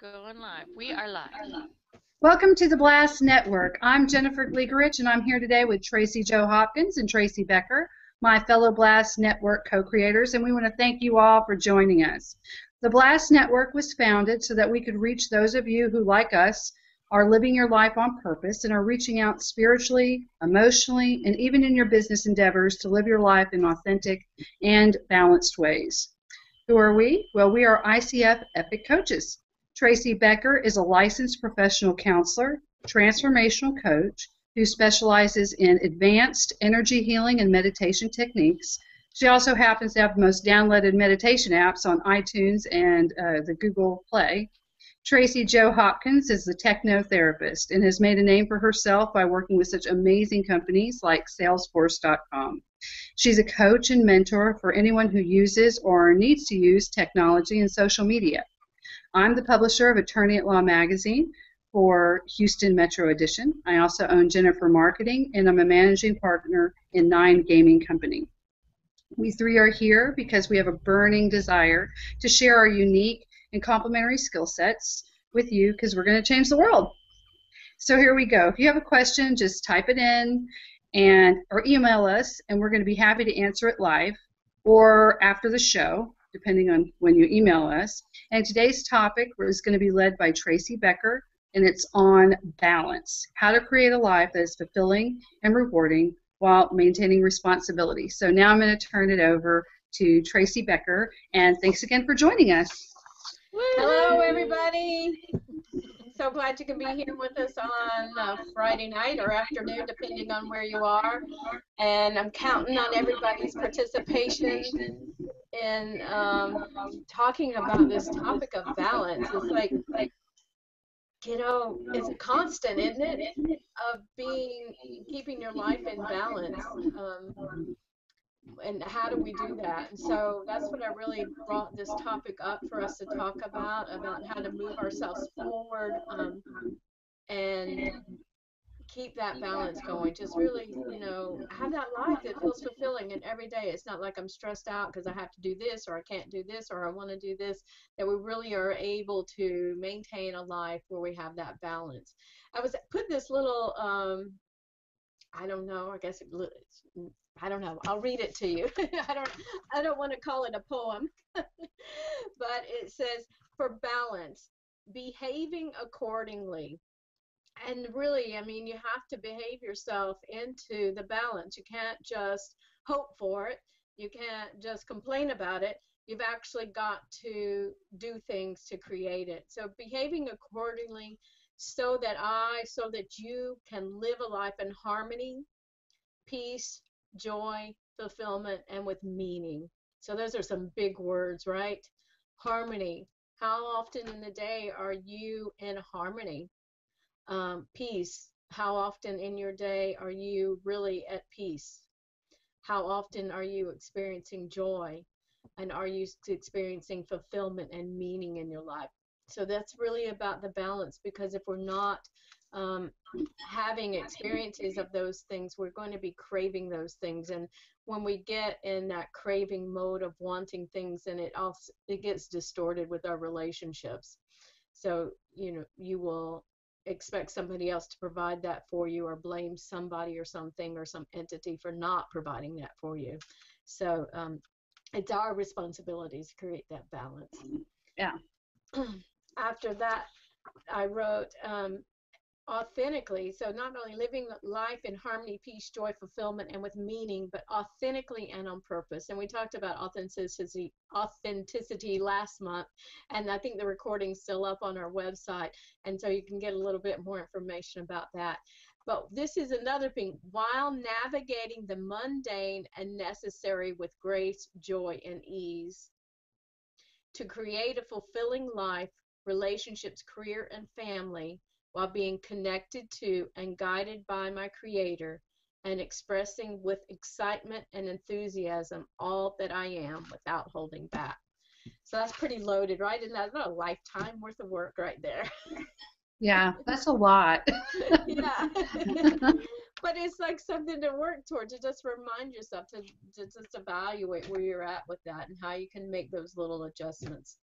Going live. We are live. Welcome to the Blast Network. I'm Jennifer Glegerich, and I'm here today with Tracy Jo Hopkins and Tracy Becker, my fellow Blast Network co-creators, and we want to thank you all for joining us. The Blast Network was founded so that we could reach those of you who, like us, are living your life on purpose and are reaching out spiritually, emotionally, and even in your business endeavors to live your life in authentic and balanced ways. Who are we? Well, we are ICF Epic Coaches. Tracy Becker is a licensed professional counselor, transformational coach who specializes in advanced energy healing and meditation techniques. She also happens to have the most downloaded meditation apps on iTunes and the Google Play. Tracy Jo Hopkins is the technotherapist and has made a name for herself by working with such amazing companies like Salesforce.com. She's a coach and mentor for anyone who uses or needs to use technology and social media. I'm the publisher of Attorney at Law magazine for Houston Metro Edition. I also own Jennifer Marketing, and I'm a managing partner in Nine Gaming Company. We three are here because we have a burning desire to share our unique and complementary skill sets with you because we're going to change the world. So here we go. If you have a question, just type it in or email us, and we're going to be happy to answer it live or after the show, depending on when you email us. And today's topic is going to be led by Tracy Becker, and it's on balance, how to create a life that is fulfilling and rewarding while maintaining responsibility. So now I'm going to turn it over to Tracy Becker, and thanks again for joining us. Hello, everybody. So glad you can be here with us on Friday night or afternoon, depending on where you are. And I'm counting on everybody's participation in talking about this topic of balance. It's like, you know, it's a constant, isn't it, of keeping your life in balance. And how do we do that? And so that's what I really brought this topic up for us to talk about how to move ourselves forward and keep that balance going. Just really, you know, have that life that feels fulfilling. And every day it's not like I'm stressed out because I have to do this or I can't do this or I want to do this, that we really are able to maintain a life where we have that balance. I was put this little, I don't know, I guess I don't know. I'll read it to you. I don't want to call it a poem, but it says, for balance, behaving accordingly. And really, I mean, you have to behave yourself into the balance. You can't just hope for it. You can't just complain about it. You've actually got to do things to create it. So behaving accordingly so that you can live a life in harmony, peace, joy, fulfillment, and with meaning. So those are some big words, right? Harmony. How often in the day are you in harmony? Peace. How often in your day are you really at peace? How often are you experiencing joy? And are you experiencing fulfillment and meaning in your life? So that's really about the balance, because if we're not having experiences of those things, we're going to be craving those things. And when we get in that craving mode of wanting things, then it gets distorted with our relationships. So, you know, you will expect somebody else to provide that for you, or blame somebody or something or some entity for not providing that for you. So it's our responsibility to create that balance. Yeah. After that, I wrote authentically. So not only living life in harmony, peace, joy, fulfillment, and with meaning, but authentically and on purpose. And we talked about authenticity last month, and I think the recording's still up on our website, and so you can get a little bit more information about that. But this is another thing: while navigating the mundane and necessary with grace, joy, and ease, to create a fulfilling life, relationships, career, and family, while being connected to and guided by my Creator, and expressing with excitement and enthusiasm all that I am without holding back. So that's pretty loaded, right? And that's a lifetime worth of work right there. Yeah, that's a lot. Yeah. But it's like something to work towards, to just remind yourself to just evaluate where you're at with that and how you can make those little adjustments.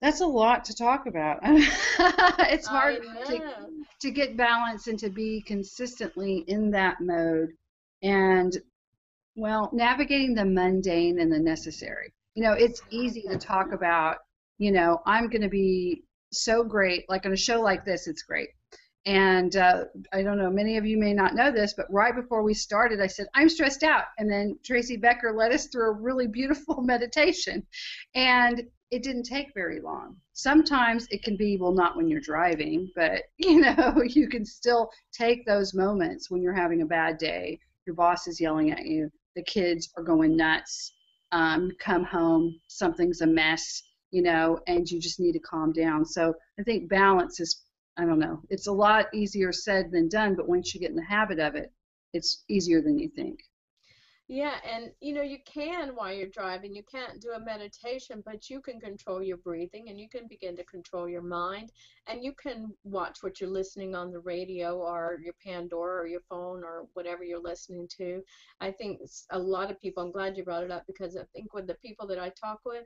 That's a lot to talk about. It's I hard know. to get balance and to be consistently in that mode. And well, navigating the mundane and the necessary. It's easy to talk about, I'm going to be so great. Like on a show like this, it's great. And I don't know, many of you may not know this, but right before we started, I said, I'm stressed out. And then Tracy Becker led us through a really beautiful meditation. And it didn't take very long. Sometimes it can be, well, not when you're driving, but you can still take those moments when you're having a bad day. Your boss is yelling at you, the kids are going nuts. You come home, something's a mess, and you just need to calm down. So I think balance is, I don't know, it's a lot easier said than done, but once you get in the habit of it, it's easier than you think. Yeah, and you can while you're driving, you can't do a meditation, but you can control your breathing and you can begin to control your mind and you can watch what you're listening on the radio or your Pandora or your phone or whatever you're listening to. I think a lot of people, I'm glad you brought it up because I think with the people that I talk with,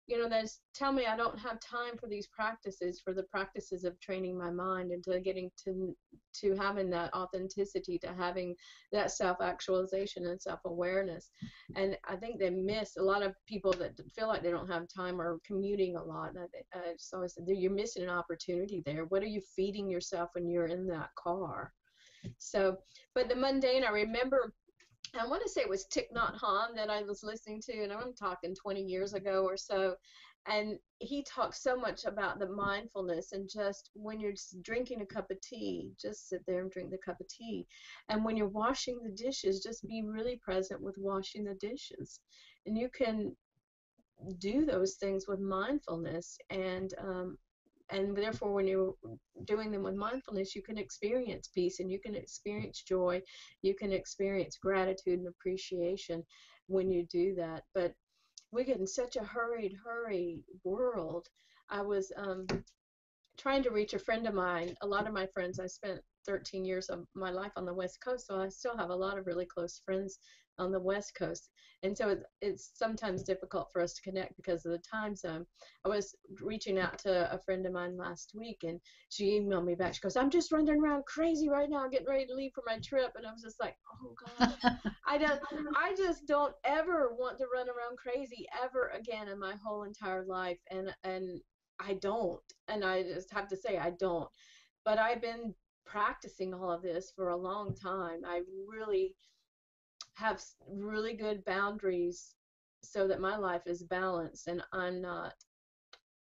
they just tell me I don't have time for these practices, for the practices of training my mind and to getting to having that authenticity, to having that self-actualization and self-awareness. And I think they miss a lot of people that feel like they don't have time or commuting a lot. And I just always say, you're missing an opportunity there. What are you feeding yourself when you're in that car? So, but the mundane, I remember I want to say it was Thich Nhat Hanh that I was listening to, and I'm talking 20 years ago or so. And he talks so much about the mindfulness and just when you're just drinking a cup of tea, just sit there and drink the cup of tea. And when you're washing the dishes, just be really present with washing the dishes. And you can do those things with mindfulness and therefore when you're doing them with mindfulness you can experience peace and you can experience joy, you can experience gratitude and appreciation when you do that. But we get in such a hurry world. I was trying to reach a friend of mine. A lot of my friends, I spent 13 years of my life on the West Coast, so I still have a lot of really close friends on the West Coast. And so it's sometimes difficult for us to connect because of the time zone. I was reaching out to a friend of mine last week, and she emailed me back. She goes, I'm just running around crazy right now, getting ready to leave for my trip. And I was just like, oh gosh, I just don't ever want to run around crazy ever again in my whole entire life. And I don't. And I just have to say, I don't. But I've been practicing all of this for a long time. I really have really good boundaries so that my life is balanced and I'm not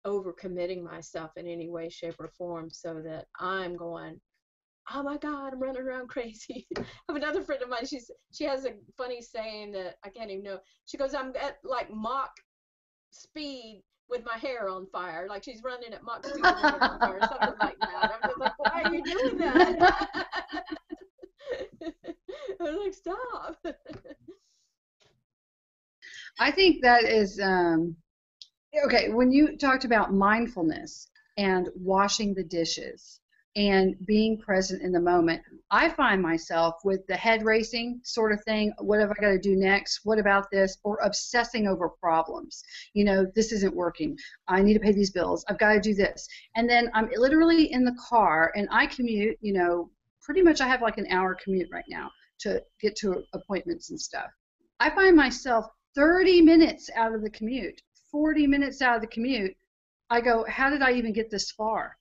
overcommitting myself in any way, shape, or form so that I'm going, oh my God, I'm running around crazy. I have another friend of mine, she has a funny saying that I can't even know. She goes, I'm at like Mach speed with my hair on fire, like she's running at Mach speed with her hair on fire, or something like that. I'm just like, why are you doing that? I'm like, stop. I think that is okay. When you talked about mindfulness and washing the dishes and being present in the moment, I find myself with the head racing sort of thing. What have I got to do next? What about this? Or obsessing over problems. This isn't working. I need to pay these bills. I've got to do this. And then I'm literally in the car and I commute, pretty much I have like an hour commute right now to get to appointments and stuff. I find myself 30 minutes out of the commute, 40 minutes out of the commute. I go, how did I even get this far?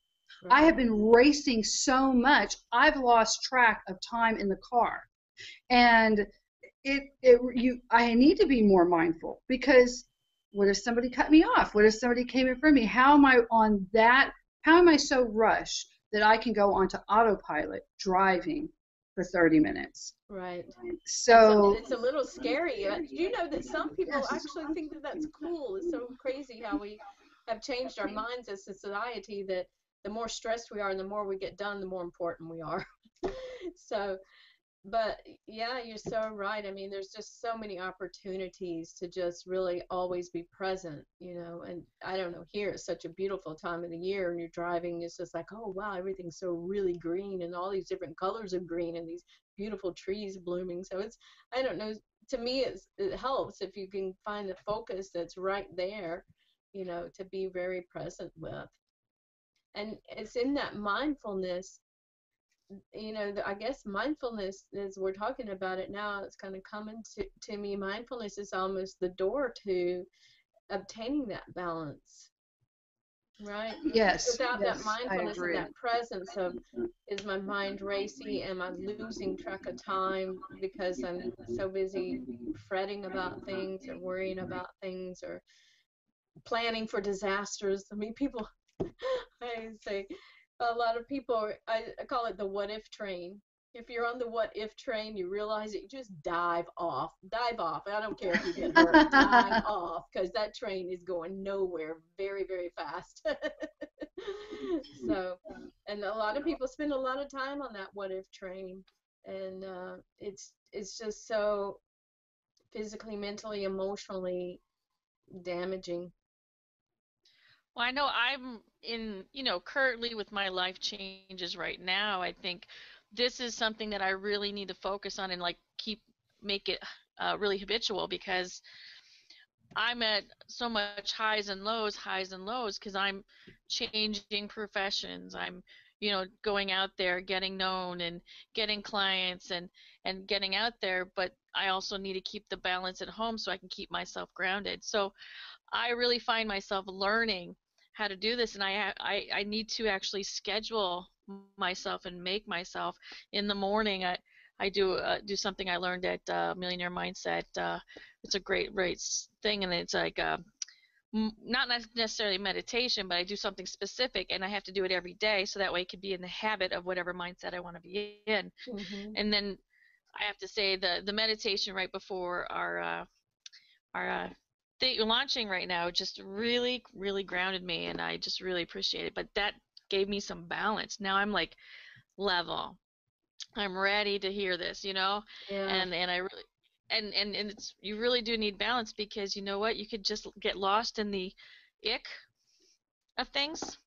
Right. I have been racing so much, I've lost track of time in the car. And I need to be more mindful because what if somebody cut me off? What if somebody came in front of me? How am I on that? How am I so rushed that I can go onto autopilot driving for 30 minutes? Right. So it's a little scary. You know that some people actually think that that's cool. It's so crazy how we have changed our minds as a society that the more stressed we are and the more we get done, the more important we are. So, but yeah, you're so right. I mean, there's just so many opportunities to just really always be present, and I don't know, here it's such a beautiful time of the year and you're driving, it's just like, oh wow, everything's so really green and all these different colors of green and these beautiful trees blooming. So I don't know, to me it helps if you can find the focus that's right there you know, to be very present with. And it's in that mindfulness, you know, I guess mindfulness, as we're talking about it now, it's kind of coming to me. Mindfulness is almost the door to obtaining that balance, right? Yes, Without that yes, I mindfulness and agree. that presence of, is my mind racy? Am I losing track of time because I'm so busy fretting about things or worrying about things or planning for disasters? I mean, people, I say, a lot of people, I call it the what if train. If you're on the what if train, you realize it, you just dive off. Dive off. I don't care if you get hurt. Dive off, because that train is going nowhere very, very fast. So, and a lot of people spend a lot of time on that what if train. And it's just so physically, mentally, emotionally damaging. Well, I know I'm in, currently with my life changes right now, I think this is something that I really need to focus on and like make it really habitual, because I'm at so much highs and lows, because I'm changing professions. I'm, going out there, getting known and getting clients and getting out there, but I also need to keep the balance at home so I can keep myself grounded. So I really find myself learning how to do this, and I need to actually schedule myself and make myself in the morning. I do something I learned at Millionaire Mindset. It's a great thing, and it's like not necessarily meditation, but I do something specific, and I have to do it every day, so that way I can be in the habit of whatever mindset I want to be in. Mm-hmm. And then I have to say the meditation right before our thing launching right now just really really grounded me, and I just really appreciate it. But that gave me some balance. Now I'm like level. I'm ready to hear this, Yeah. and I really and it's, you really do need balance, because you know what, you could just get lost in the ick of things.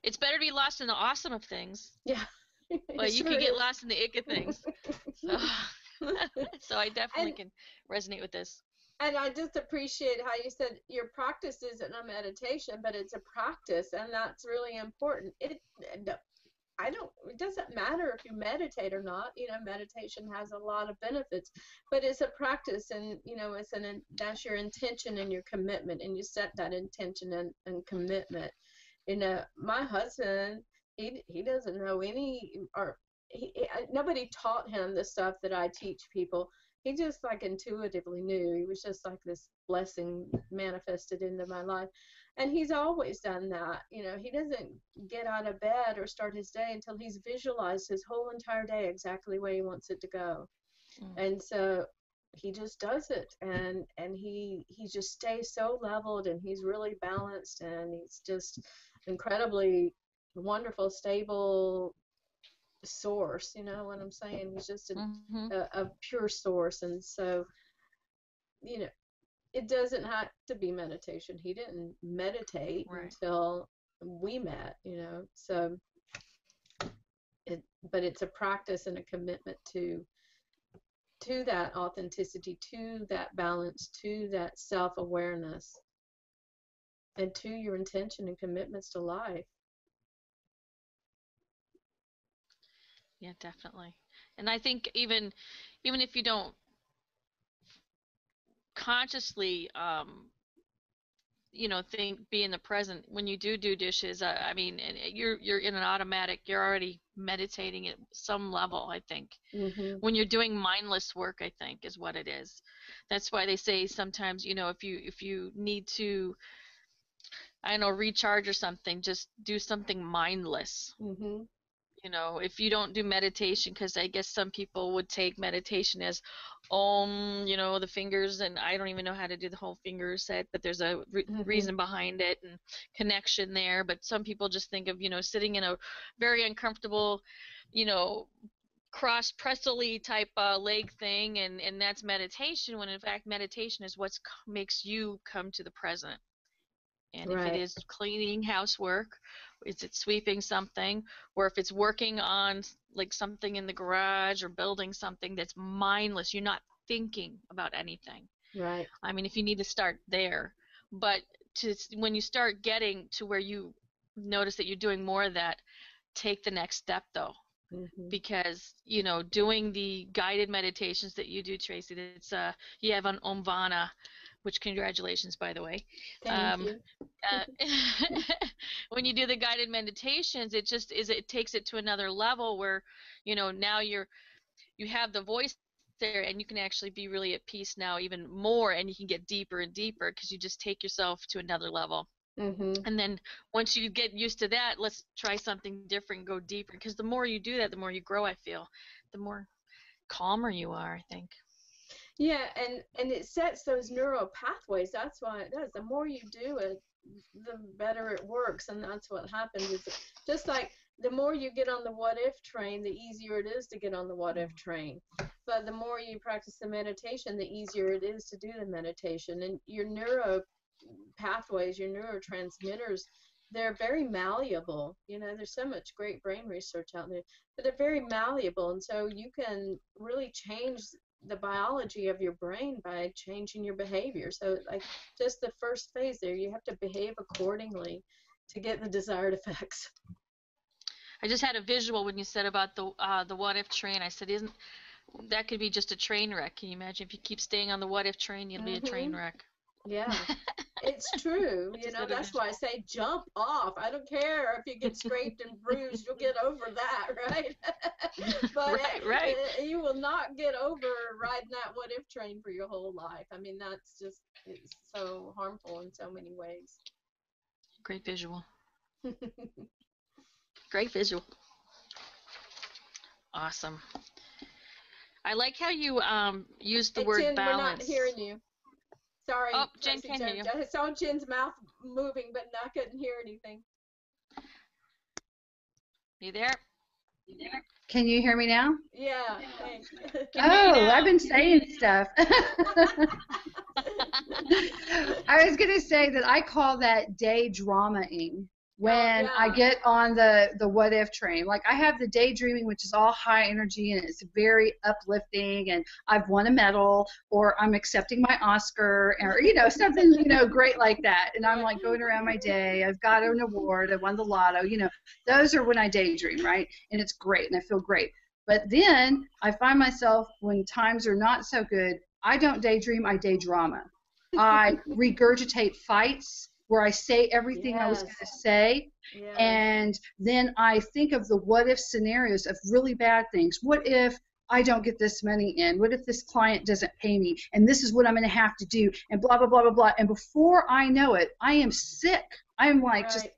It's better to be lost in the awesome of things, Yeah. It but you sure could get is. lost in the ick of things. So so I definitely And can resonate with this. and I just appreciate how you said your practice isn't a meditation, but it's a practice, and that's really important. I don't, it doesn't matter if you meditate or not. You know, meditation has a lot of benefits, but it's a practice, and that's your intention and your commitment, and you set that intention and commitment. My husband, he doesn't know any, or nobody taught him the stuff that I teach people. He just like intuitively knew. He was just like this blessing manifested into my life. And he's always done that. He doesn't get out of bed or start his day until he's visualized his whole entire day exactly where he wants it to go. And so he just does it, and he just stays so leveled, and he's really balanced, and he's just incredibly wonderful, stable source. You know what I'm saying? He's just Mm-hmm. a pure source. And so, you know, it doesn't have to be meditation. He didn't meditate Right. until we met, so but it's a practice and a commitment to that authenticity, to that balance, to that self-awareness, and to your intention and commitments to life. Yeah, definitely. And I think even if you don't consciously think, be in the present when you do dishes, I mean, and you're in an automatic, you're already meditating at some level, I think. Mm-hmm. When you're doing mindless work, I think, is what it is. That's why they say sometimes, if you need to, I don't know, recharge or something, just do something mindless. Mm-hmm. If you don't do meditation, because I guess some people would take meditation as the fingers, and I don't even know how to do the whole finger set, but there's a Mm-hmm. reason behind it and connection there. But some people just think of, sitting in a very uncomfortable, you know, cross pressly type leg thing, and that's meditation, when in fact meditation is what makes you come to the present. And if it Right. is cleaning housework, is it sweeping something, or if it's working on like something in the garage or building something that's mindless, you're not thinking about anything. Right. I mean, if you need to start there, but when you start getting to where you notice that you're doing more of that, take the next step though. Because doing the guided meditations that you do, Tracy, that's you have on Omvana, which congratulations, by the way. Thank you. When you do the guided meditations, it takes it to another level where now you have the voice there, and you can actually be really at peace now even more, and you can get deeper and deeper because you just take yourself to another level. And then once you get used to that, let's try something different and go deeper, because the more you do that, the more you grow. I feel the more calmer you are, I think. Yeah, and it sets those neural pathways. That's why it does. The more you do it, the better it works, and that's what happens. It's just like the more you get on the what if train, the easier it is to get on the what if train. But the more you practice the meditation, the easier it is to do the meditation. And your neuro pathways, your neurotransmitters, they're very malleable. There's so much great brain research out there, but they're very malleable, and so you can really change the biology of your brain by changing your behavior. So like just the first phase there, you have to behave accordingly to get the desired effects. I just had a visual when you said about the what if train. I said, isn't that could be just a train wreck? Can you imagine if you keep staying on the what if train, you'll be a train wreck. Yeah, it's true. That's why I say jump off. I don't care if you get scraped and bruised, you'll get over that, right? But right. You will not get over riding that what if train for your whole life. I mean, it's so harmful in so many ways. Great visual. Great visual. Awesome. I like how you used the word Jen, balance. we're not hearing you. Sorry. Oh, Jen can't hear you. I saw Jen's mouth moving, but I couldn't hear anything. You there? Can you hear me now? Yeah. Hey. I've been saying stuff. I was going to say that I call that day drama-ing when I get on the what if train. Like I have the daydreaming, which is all high energy and it's very uplifting, and I've won a medal or I'm accepting my Oscar or something great like that, and I'm like going around my day, I've got an award, I won the lotto, those are when I daydream, right? And it's great and I feel great. But then I find myself when times are not so good, I don't daydream, I day-drama. I regurgitate fights where I say everything I was going to say, and then I think of the what-if scenarios of really bad things. What if I don't get this money in? What if this client doesn't pay me? And this is what I'm going to have to do, and blah, blah, blah, blah, blah. And before I know it, I am sick. I am like just,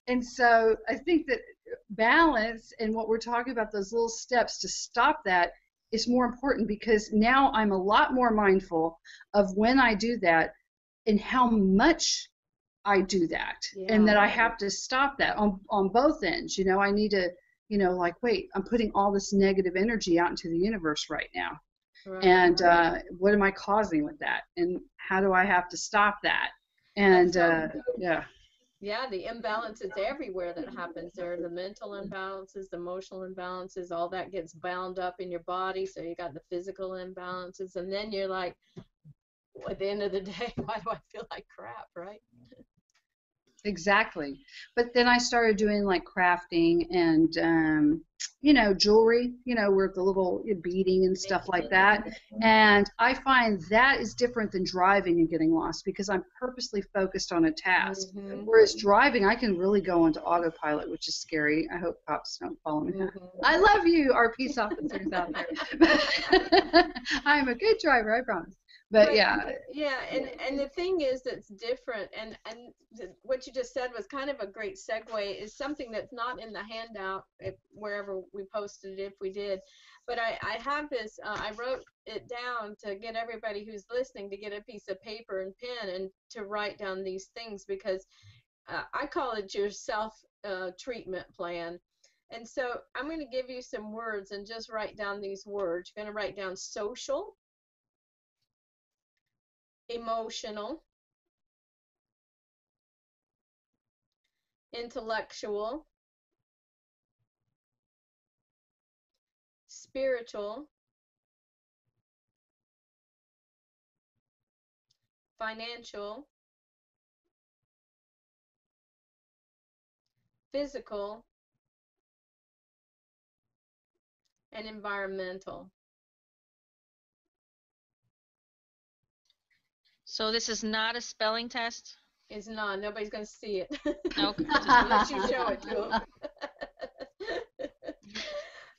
and so I think that balance and what we're talking about, those little steps to stop that, is more important, because now I'm a lot more mindful of when I do that and how much I do that, and that I have to stop that on both ends. I need to, like, wait, I'm putting all this negative energy out into the universe right now. And what am I causing with that? And how do I have to stop that? And Yeah, the imbalances everywhere that happens. There are the mental imbalances, the emotional imbalances, all that gets bound up in your body. So you got the physical imbalances, and then you're like, at the end of the day, why do I feel like crap, right? Exactly. But then I started doing like crafting and, jewelry, with the little beading and stuff like that. And I find that is different than driving and getting lost, because I'm purposely focused on a task. Whereas driving, I can really go into autopilot, which is scary. I hope cops don't follow me. I love you, our peace officers out there. I'm a good driver, I promise. But yeah, and the thing is that's different, and what you just said was kind of a great segue, is something that's not in the handout wherever we posted it, if we did, but I have this, I wrote it down to get everybody who's listening to get a piece of paper and pen and to write down these things, because I call it your self treatment plan. And so I'm going to give you some words and just write down these words. You're going to write down social, emotional, intellectual, spiritual, financial, physical, and environmental. So this is not a spelling test? It's not. Nobody's going to see it. Okay. Just unless you show it to them.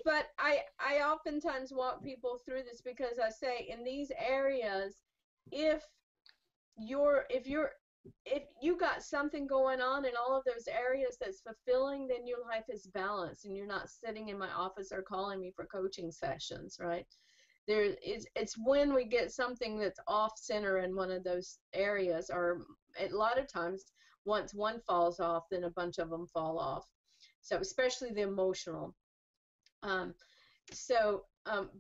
But I oftentimes walk people through this because I say in these areas, if you got something going on in all of those areas that's fulfilling, then your life is balanced and you're not sitting in my office or calling me for coaching sessions, right? It's when we get something that's off center in one of those areas, or a lot of times once one falls off, then a bunch of them fall off. So especially the emotional. Um,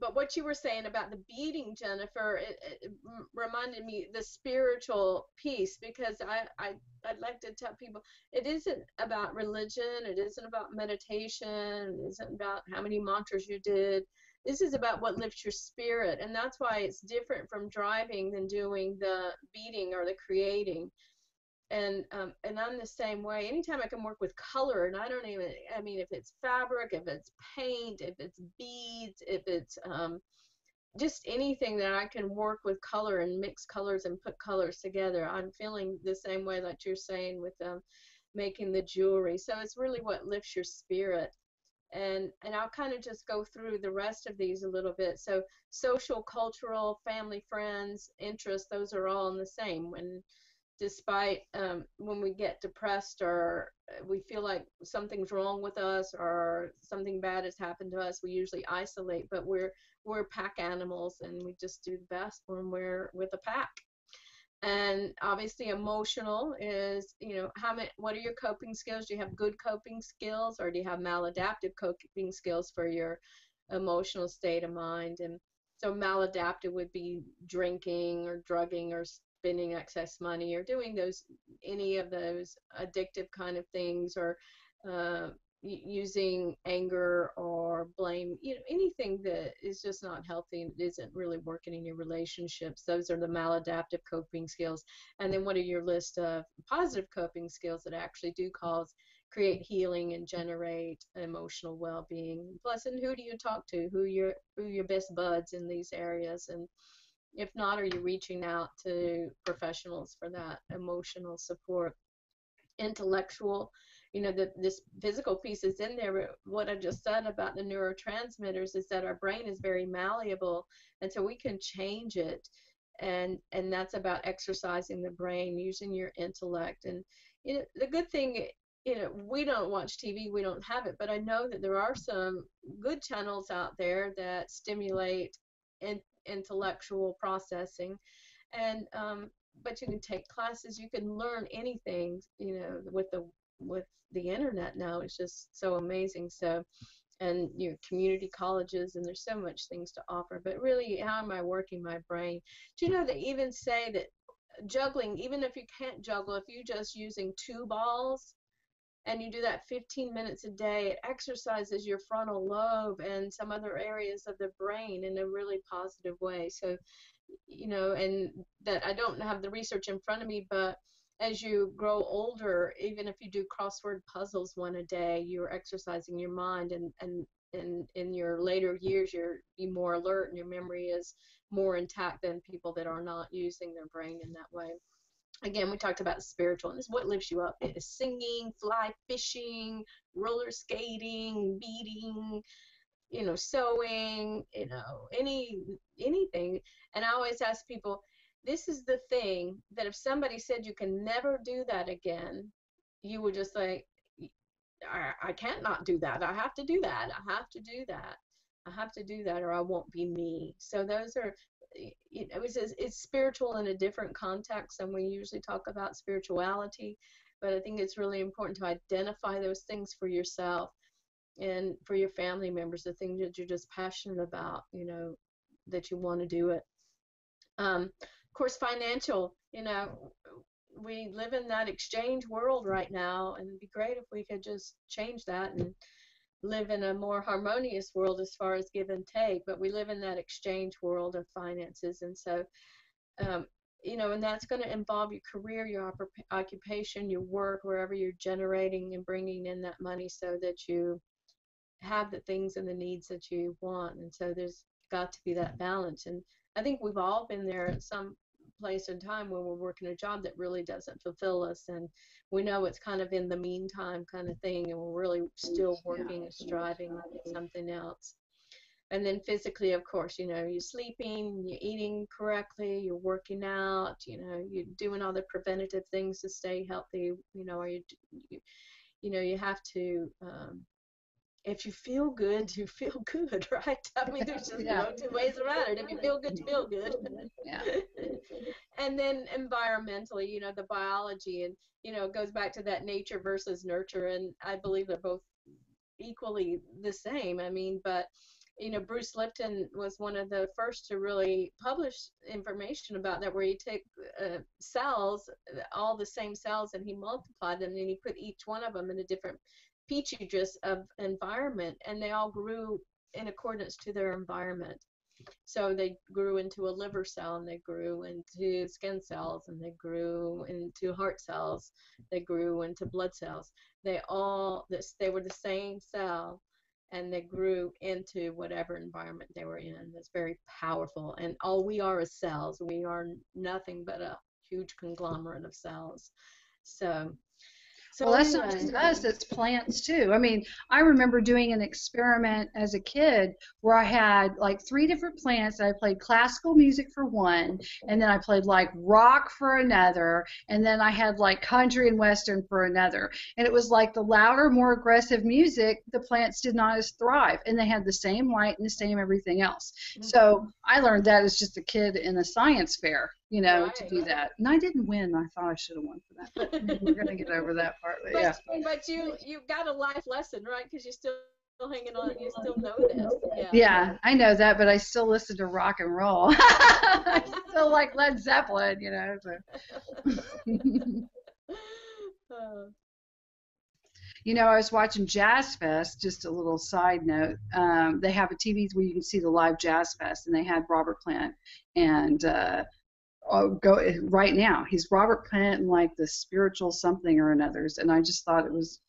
but what you were saying about the beating, Jennifer, it reminded me the spiritual piece, because I'd like to tell people it isn't about religion, it isn't about meditation, it isn't about how many mantras you did. This is about what lifts your spirit, and that's why it's different from driving than doing the beating or the creating. And I'm the same way. Anytime I can work with color, and I mean, if it's fabric, if it's paint, if it's beads, if it's just anything that I can work with color and mix colors and put colors together, I'm feeling the same way that you're saying with making the jewelry. So it's really what lifts your spirit. And I'll kind of just go through the rest of these a little bit. So social, cultural, family, friends, interests, those are all in the same. Despite when we get depressed or we feel like something's wrong with us or something bad has happened to us, we usually isolate, but we're pack animals, and we just do the best when we're with a pack. And obviously emotional is, what are your coping skills? Do you have good coping skills, or do you have maladaptive coping skills for your emotional state of mind? And so maladaptive would be drinking or drugging or spending excess money or doing any of those addictive kind of things, or using anger or blame, anything that is just not healthy and isn't really working in your relationships. Those are the maladaptive coping skills. And then what are your list of positive coping skills that actually do create healing and generate emotional well-being? Plus, and who do you talk to? Who are your best buds in these areas? And if not, are you reaching out to professionals for that emotional support? Intellectual, this physical piece is in there. What I just said about the neurotransmitters is that our brain is very malleable, and so we can change it. And that's about exercising the brain, using your intellect. And the good thing, we don't watch TV, we don't have it, but I know that there are some good channels out there that stimulate intellectual processing. And but you can take classes, you can learn anything, with the internet now. It's just so amazing. So, and your community colleges, and there's so much things to offer. But really, how am I working my brain? Do you know they even say that juggling, even if you can't juggle, if you're just using 2 balls and you do that 15 minutes a day, it exercises your frontal lobe and some other areas of the brain in a really positive way. So, and that I don't have the research in front of me, but as you grow older, even if you do crossword puzzles one a day, you're exercising your mind, and in your later years, you're more alert and your memory is more intact than people that are not using their brain in that way. Again, we talked about spiritual, and this is what lifts you up. It is singing, fly fishing, roller skating, beading, sewing, anything. And I always ask people, this is the thing that if somebody said you can never do that again, you would just say, I can't not do that. I have to do that. I have to do that. I have to do that, or I won't be me. So those are, it's spiritual in a different context than we usually talk about spirituality. But I think it's really important to identify those things for yourself and for your family members, the things that you're just passionate about, that you want to do it. Of course, financial, we live in that exchange world right now, and it'd be great if we could just change that and live in a more harmonious world as far as give and take. But we live in that exchange world of finances, and so you know, and that's going to involve your career, your occupation, your work, wherever you're generating and bringing in that money so that you have the things and the needs that you want. And so there's got to be that balance. And I think we've all been there at some place in time where we're working a job that really doesn't fulfill us, and we know it's kind of in the meantime kind of thing, and we're really still working and striving for something else. And then physically, of course, you know, you're sleeping, you're eating correctly, you're working out, you know, you're doing all the preventative things to stay healthy, you know, or you know, you have to, if you feel good, you feel good, right? I mean, there's just no two ways around it. If you feel good, you feel good. Yeah. And then environmentally, you know, the biology, and, you know, it goes back to that nature versus nurture, and I believe they're both equally the same. I mean, but, you know, Bruce Lipton was one of the first to really publish information about that, where he took cells, all the same cells, and he multiplied them, and he put each one of them in a different petri dish of environment, and they all grew in accordance to their environment. So they grew into a liver cell, and they grew into skin cells, and they grew into heart cells, they grew into blood cells. They were the same cell, and they grew into whatever environment they were in. That's very powerful. And all we are is cells. We are nothing but a huge conglomerate of cells. So well, that's not just us, it's plants too. I mean, I remember doing an experiment as a kid where I had like 3 different plants. I played classical music for one, and then I played like rock for another, and then I had like country and western for another. And it was like the louder, more aggressive music, the plants did not as thrive, and they had the same light and the same everything else. Mm-hmm. So I learned that as just a kid in a science fair, you know, to do that. And I didn't win. I thought I should have won for that. But we're going to get over that part. But, yeah. But you got a life lesson, right? Because you're still hanging on. You still know this. Yeah, I know that, but I still listen to rock and roll. I still like Led Zeppelin, you know. So. You know, I was watching Jazz Fest, just a little side note. They have a TV where you can see the live Jazz Fest, and they had Robert Plant, and go right now. He's Robert Plant and like the spiritual something or another's, and I just thought it was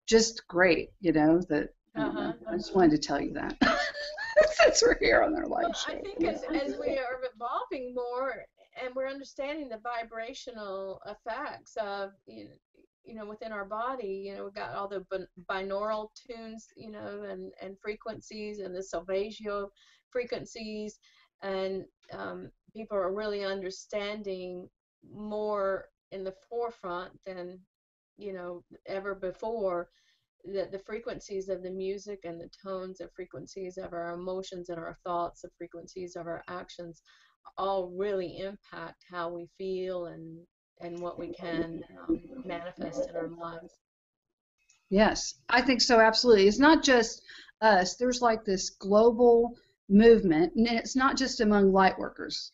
just great, you know, that I just wanted to tell you that since we're here on their live show. I think as we are evolving more and we're understanding the vibrational effects of, you know, within our body, you know, we've got all the binaural tunes, you know, and frequencies, and the solfeggio frequencies, and people are really understanding more in the forefront than, you know, ever before, that the frequencies of the music and the tones of frequencies of our emotions and our thoughts, the frequencies of our actions, all really impact how we feel and what we can manifest in our lives. Yes, I think so, absolutely. It's not just us. There's like this global movement, and it's not just among light workers.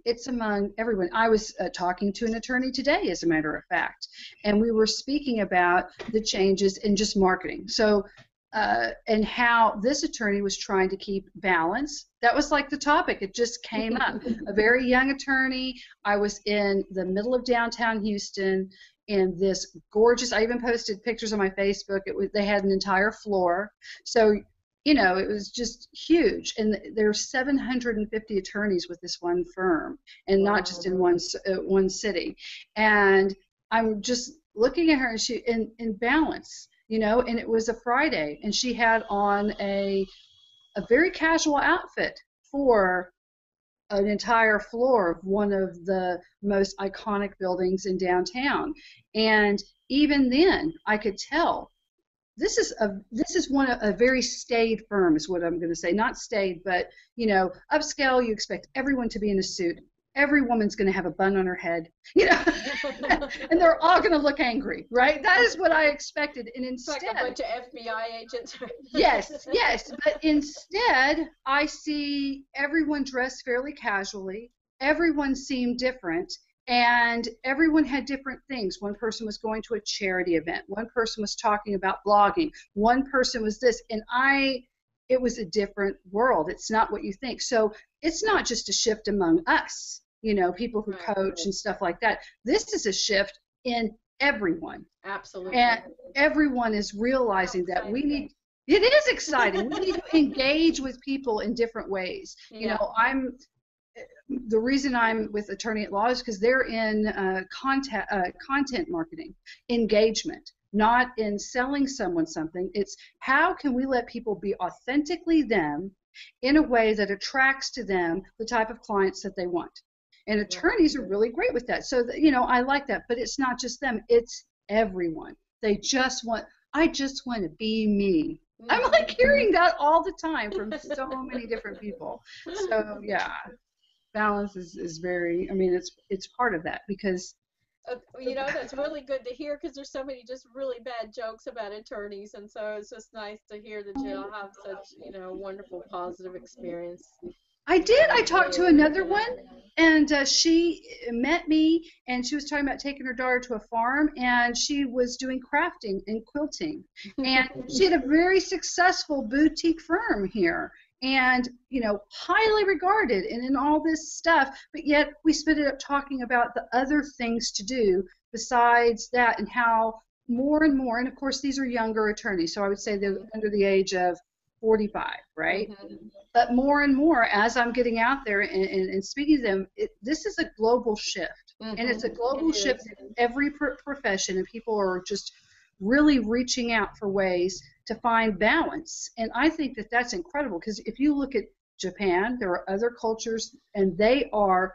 It's among everyone. I was talking to an attorney today, as a matter of fact, and we were speaking about the changes in just marketing. So, and how this attorney was trying to keep balance. That was like the topic. It just came up. A very young attorney. I was in the middle of downtown Houston in this gorgeous, I even posted pictures on my Facebook. They had an entire floor. So, you know, it was just huge, and there are 750 attorneys with this one firm, and not just in one city. And I'm just looking at her, and she in balance, you know. And it was a Friday, and she had on a very casual outfit for an entire floor of one of the most iconic buildings in downtown. And even then, I could tell. This is a very staid firm, is what I'm going to say. Not staid, but, you know, upscale. You expect everyone to be in a suit. Every woman's going to have a bun on her head, you know, and they're all going to look angry, right? That is what I expected, and instead, it's like a bunch of FBI agents. yes, but instead, I see everyone dressed fairly casually. Everyone seemed different. And everyone had different things. One person was going to a charity event. One person was talking about blogging. One person was this. And it was a different world. It's not what you think. So it's not just a shift among us. people who Right. coach and stuff like that. This is a shift in everyone. Absolutely. And everyone is realizing that we need, it is exciting. We need to engage with people in different ways. Yeah. The reason I'm with Attorney at Law is because they're in content marketing, engagement, not in selling someone something. It's how can we let people be authentically them in a way that attracts to them the type of clients that they want. And attorneys are really great with that. So, I like that. But it's not just them. It's everyone. I just want to be me. I'm like hearing that all the time from so many different people. So, yeah. Balance is very, it's part of that because that's really good to hear because there's so many just really bad jokes about attorneys, and so it's just nice to hear that you all have such wonderful positive experience. I did. I talked to another one, and she met me, and she was talking about taking her daughter to a farm, and she was doing crafting and quilting, and she had a very successful boutique firm here, and highly regarded and in all this stuff, but yet we spent it up talking about the other things to do besides that, and how more and more, and of course these are younger attorneys, so I would say they're under the age of 45, right? But more and more, as I'm getting out there and speaking to them, this is a global shift. And it's a global shift in every profession, and people are just really reaching out for ways to find balance. And I think that that's incredible, because if you look at Japan, there are other cultures, and they are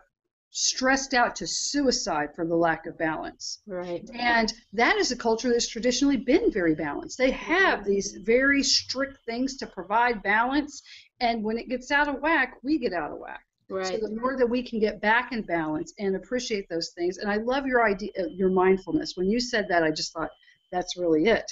stressed out to suicide for the lack of balance. Right. And that is a culture that's traditionally been very balanced. They have these very strict things to provide balance, and when it gets out of whack, we get out of whack. Right. So the more that we can get back in balance and appreciate those things, and I love your idea, your mindfulness. When you said that, I just thought that's really it.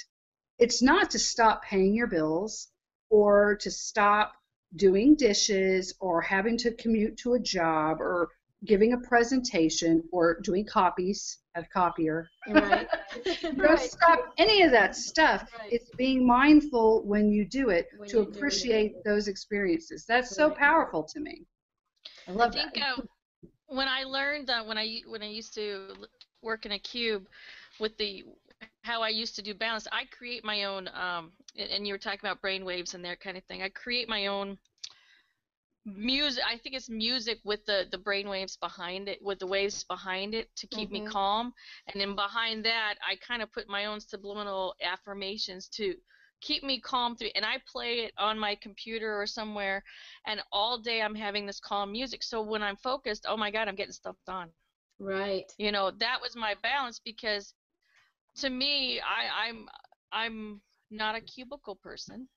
It's not to stop paying your bills or to stop doing dishes or having to commute to a job or giving a presentation or doing copies at a copier. Right. Don't stop any of that stuff. Right. It's being mindful when you do it When to you do it. appreciate those experiences. That's so powerful to me. I love I think that. when I learned when I used to work in a cube with how I used to do balance, I create my own and you were talking about brain waves and that kind of thing. I create my own music. I think it's music with the brain waves behind it, with the waves behind it to keep me calm. And then behind that, I kind of put my own subliminal affirmations to keep me calm through. And I play it on my computer or somewhere, and all day I'm having this calm music. So when I'm focused, oh my God, I'm getting stuff done. Right. That was my balance, because to me, I'm not a cubicle person.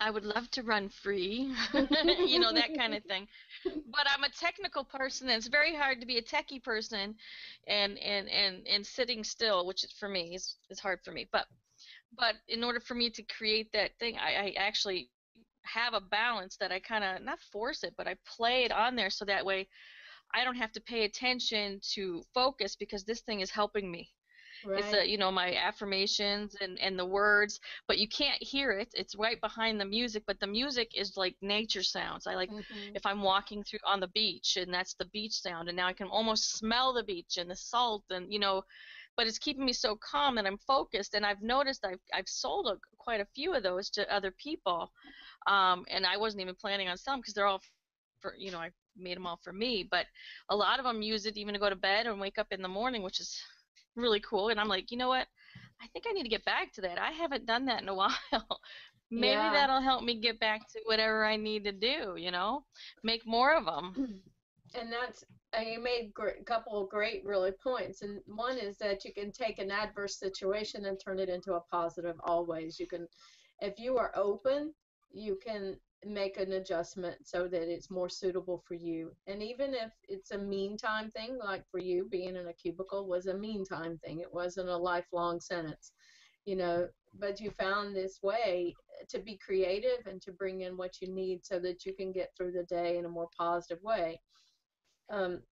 I would love to run free, that kind of thing. But I'm a technical person, and it's very hard to be a techie person and sitting still, which is, for me, is hard for me. But in order for me to create that thing, I actually have a balance that I kind of, not force it, but I play it on there so that way I don't have to pay attention to focus, because this thing is helping me. Right. It's my affirmations and the words, but you can't hear it. It's right behind the music, but the music is like nature sounds. I like if I'm walking through on the beach, and that's the beach sound, and now I can almost smell the beach and the salt, and but it's keeping me so calm, and I'm focused. And I've noticed I've sold quite a few of those to other people, and I wasn't even planning on selling, because they're all for I made them all for me, but a lot of them use it even to go to bed and wake up in the morning, which is really cool. And I'm like, you know what? I think I need to get back to that. I haven't done that in a while. Maybe that'll help me get back to whatever I need to do, make more of them. And you made a couple of great really points. And one is that you can take an adverse situation and turn it into a positive always. You can, if you are open, you can make an adjustment so that it's more suitable for you. And even if it's a meantime thing, like for you, being in a cubicle was a meantime thing, it wasn't a lifelong sentence, but you found this way to be creative and to bring in what you need so that you can get through the day in a more positive way. And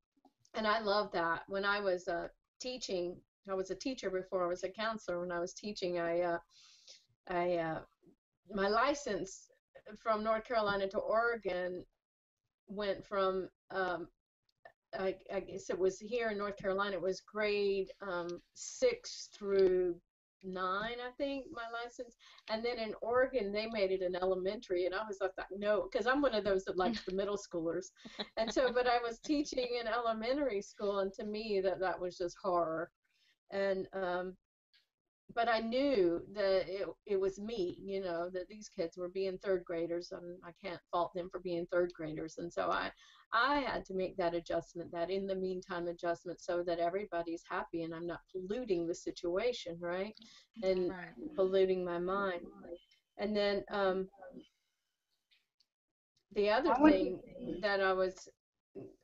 I love that. When I was teaching, I was a teacher before I was a counselor. When I was teaching, my license from North Carolina to Oregon went from I guess it was here in North Carolina, it was grade 6 through 9, I think, my license. And then in Oregon, they made it an elementary, and I was like, no, because I'm one of those that likes the middle schoolers. And so, but I was teaching in elementary school, and to me, that was just horror. And but I knew that it was me, you know, that these kids were being third graders, and I can't fault them for being third graders. And so I had to make that adjustment, that in the meantime adjustment, so that everybody's happy and I'm not polluting the situation, right? And Right. polluting my mind. And then the other I want thing that I was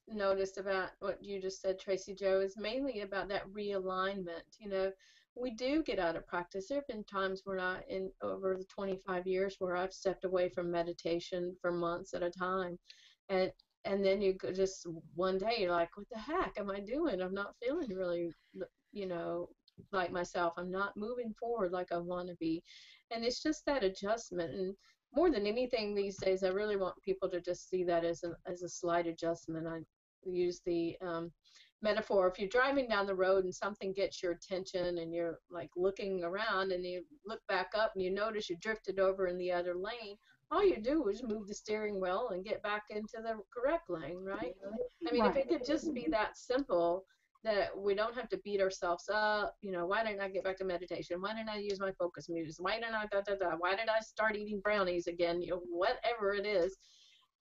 noticed about what you just said, Tracy Joe, is mainly about that realignment. You know, we do get out of practice. There have been times where in over the 25 years where I've stepped away from meditation for months at a time, and then you just one day you're like, what the heck am I doing? I'm not feeling really, you know, like myself. I'm not moving forward like I want to be, and it's just that adjustment. And more than anything these days, I really want people to just see that as a slight adjustment. I use the metaphor. If you're driving down the road and something gets your attention and you're like looking around and you look back up and you notice you drifted over in the other lane, all you do is move the steering wheel and get back into the correct lane, right? I mean, if right. it could just be that simple, that we don't have to beat ourselves up, you know, why didn't I get back to meditation? Why didn't I use my focus music? Why didn't I Why did I start eating brownies again? You know, whatever it is,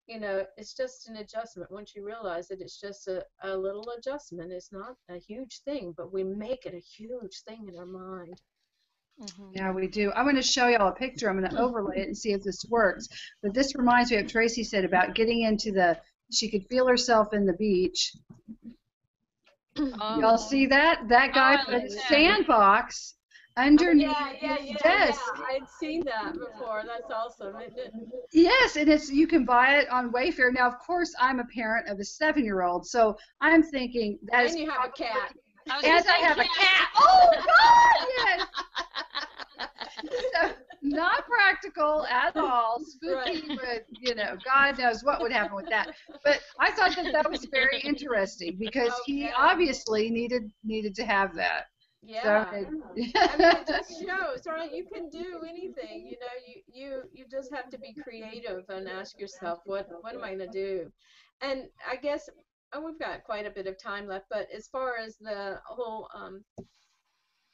you know, it's just an adjustment. Once you realize that it's just a little adjustment, it's not a huge thing, but we make it a huge thing in our mind. Mhm. Yeah, we do. I'm going to show y'all a picture. I'm going to overlay it and see if this works. But this reminds me of Tracy said about getting into she could feel herself in the beach. Y'all Oh, see that? That oh, guy I put a like that. sandbox Oh underneath yeah, his desk. I'd seen that before. That's awesome, isn't it? Yes, and you can buy it on Wayfair. Now, of course, I'm a parent of a 7-year-old, so I'm thinking that is And you have a cat. I was gonna and I say have a cat. cat. Oh God, yes. So not practical at all, spooky, Right. but you know, God knows what would happen with that. But I thought that was very interesting because Oh he yeah, obviously needed to have that. So yeah. I mean, it just shows, right? You can do anything. You know, you just have to be creative and ask yourself, what am I gonna do? And I guess we've got quite a bit of time left, but as far as the whole